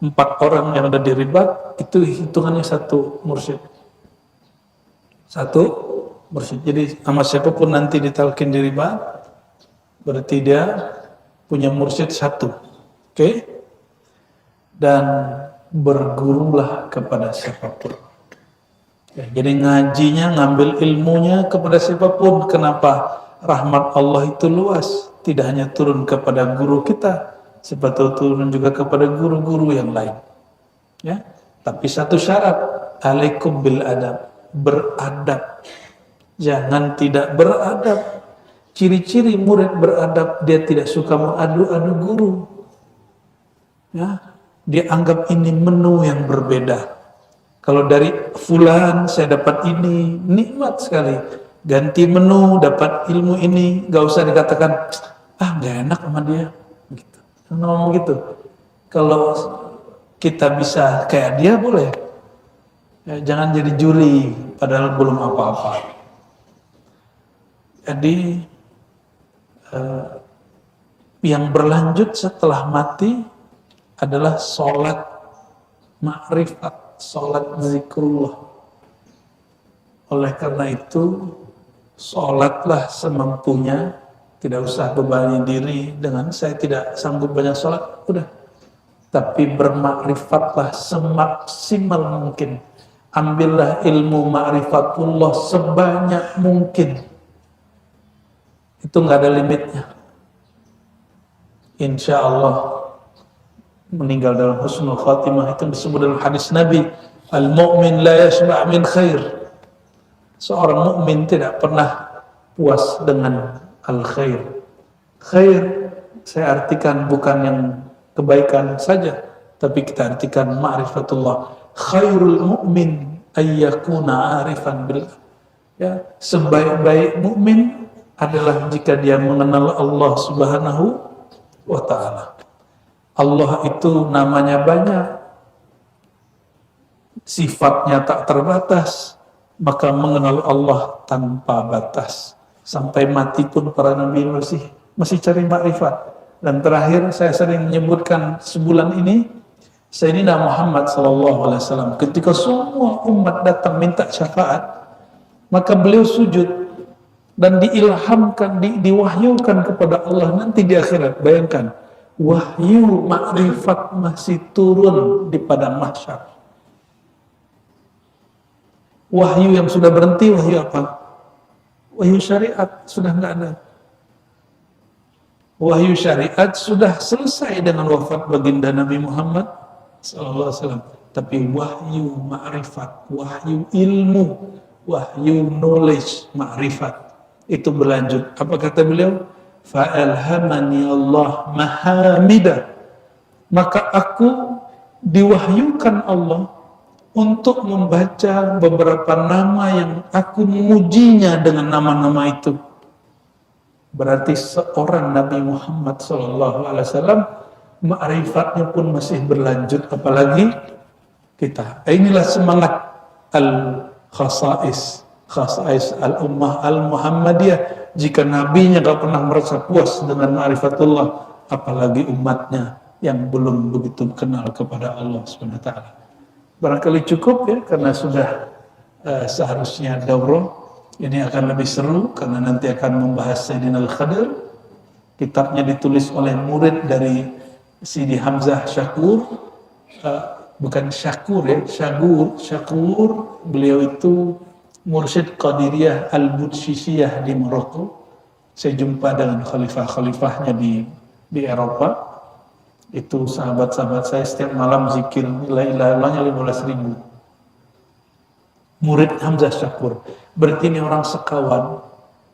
4 orang yang ada di ribat, itu hitungannya satu mursyid. Satu mursyid. Jadi sama siapapun nanti ditalkin di ribat, berarti dia punya mursyid satu. Oke? Dan bergurulah kepada siapapun. Ya, jadi ngajinya, ngambil ilmunya kepada siapapun. Kenapa? rahmat Allah itu luas, tidak hanya turun kepada guru kita, sebetulnya turun juga kepada guru-guru yang lain. Ya, tapi satu syarat, alaikum bil adab, beradab. Jangan tidak beradab. Ciri-ciri murid beradab, dia tidak suka mengadu-adu guru. Ya, dia anggap ini menu yang berbeda. Kalau dari fulan saya dapat ini, nikmat sekali. Ganti menu, dapat ilmu ini, gak usah dikatakan, gak enak sama dia. Gitu. Ngomong gitu. Kalau kita bisa kayak dia boleh. Ya, jangan jadi juri, padahal belum apa-apa. Jadi, yang berlanjut setelah mati adalah sholat ma'rifat, sholat zikrullah. Oleh karena itu, sholatlah semampunya, tidak usah bebani diri dengan saya tidak sanggup banyak sholat, udah. Tapi bermakrifatlah semaksimal mungkin. Ambillah ilmu ma'rifatullah sebanyak mungkin. Itu nggak ada limitnya. Insya Allah meninggal dalam husnul khatimah, itu disebut dalam hadis Nabi, al-mu'min la yashba' min khair. Seorang mukmin tidak pernah puas dengan al-khair. Khair saya artikan bukan yang kebaikan saja, tapi kita artikan ma'rifatullah. Khairul mu'min ayyakuna arifan billah. Ya, sebaik-baik mukmin adalah jika dia mengenal Allah Subhanahu wa ta'ala. Allah itu namanya banyak, sifatnya tak terbatas, maka mengenal Allah tanpa batas. Sampai mati pun para nabi masih cari makrifat. Dan terakhir saya sering menyebutkan sebulan ini, Sayyidina Muhammad SAW, ketika semua umat datang minta syafaat, maka beliau sujud dan diilhamkan, diwahyukan kepada Allah nanti di akhirat. Bayangkan, wahyu makrifat masih turun di padang mahsyar. Wahyu yang sudah berhenti, wahyu apa? Wahyu syariat sudah nggak ada. Wahyu syariat sudah selesai dengan wafat baginda Nabi Muhammad SAW. Tapi wahyu ma'rifat, wahyu ilmu, wahyu knowledge, ma'rifat itu berlanjut. Apa kata beliau? Fa'alhamani Allah mahamidah. Maka aku diwahyukan Allah untuk membaca beberapa nama yang aku memujinya dengan nama-nama itu. Berarti seorang Nabi Muhammad SAW ma'rifatnya pun masih berlanjut, apalagi kita. Inilah semangat al-khasais, khasais al-ummah al-Muhammadiyah. Jika nabinya gak pernah merasa puas dengan ma'rifatullah, apalagi umatnya yang belum begitu kenal kepada Allah SWT. Barangkali cukup ya, karena sudah seharusnya daurah. Ini akan lebih seru karena nanti akan membahas Sayyidina Al-Khadir. Kitabnya ditulis oleh murid dari Sidi Hamzah Syakur, bukan Syakur ya, Syakur. Beliau itu mursyid Qadiriyah Al-Budshisiyah di Maroko. Saya jumpa dengan khalifah-khalifahnya di Eropa. Itu sahabat-sahabat saya setiap malam zikir la ilaha illallahnya 15.000. Murid Hamzah Syakur. Berarti ini orang sekawan.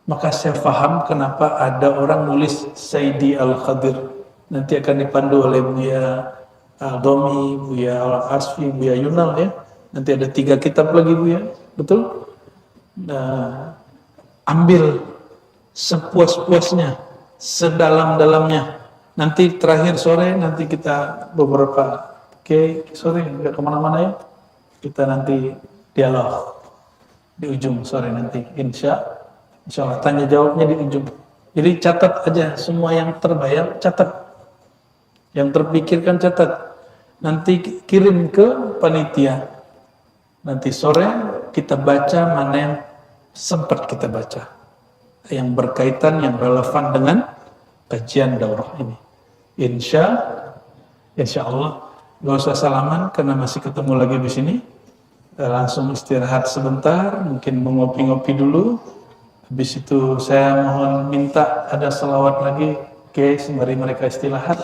Maka saya paham kenapa ada orang nulis Sayyidi Al-Khadir. Nanti akan dipandu oleh Buya Domi, Buya Al-Asfi, Buya Yunal ya. Nanti ada 3 kitab lagi Buya. Betul? Nah, ambil sepuas-puasnya, sedalam-dalamnya. Nanti terakhir sore, nanti kita beberapa sore, nggak kemana-mana ya. Kita nanti dialog di ujung sore nanti, insya Allah tanya jawabnya di ujung. Jadi catat aja semua yang terbayang, catat. Yang terpikirkan catat. Nanti kirim ke panitia. Nanti sore kita baca mana yang sempat kita baca, yang berkaitan, yang relevan dengan kajian daurah ini. Insya Allah. Gak usah salaman karena masih ketemu lagi di sini. Langsung istirahat sebentar, mungkin mengopi-ngopi dulu. Habis itu saya mohon minta ada selawat lagi, oke, sembari mereka istirahat.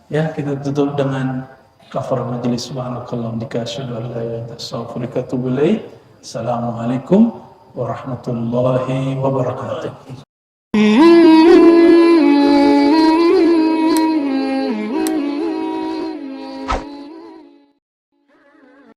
Ya, kita tutup dengan kafar majelis. Subhanakallah bika asyhadu an la ilaha illa anta astaghfiruka wa atubu ilaik. Assalamualaikum warahmatullahi wabarakatuh.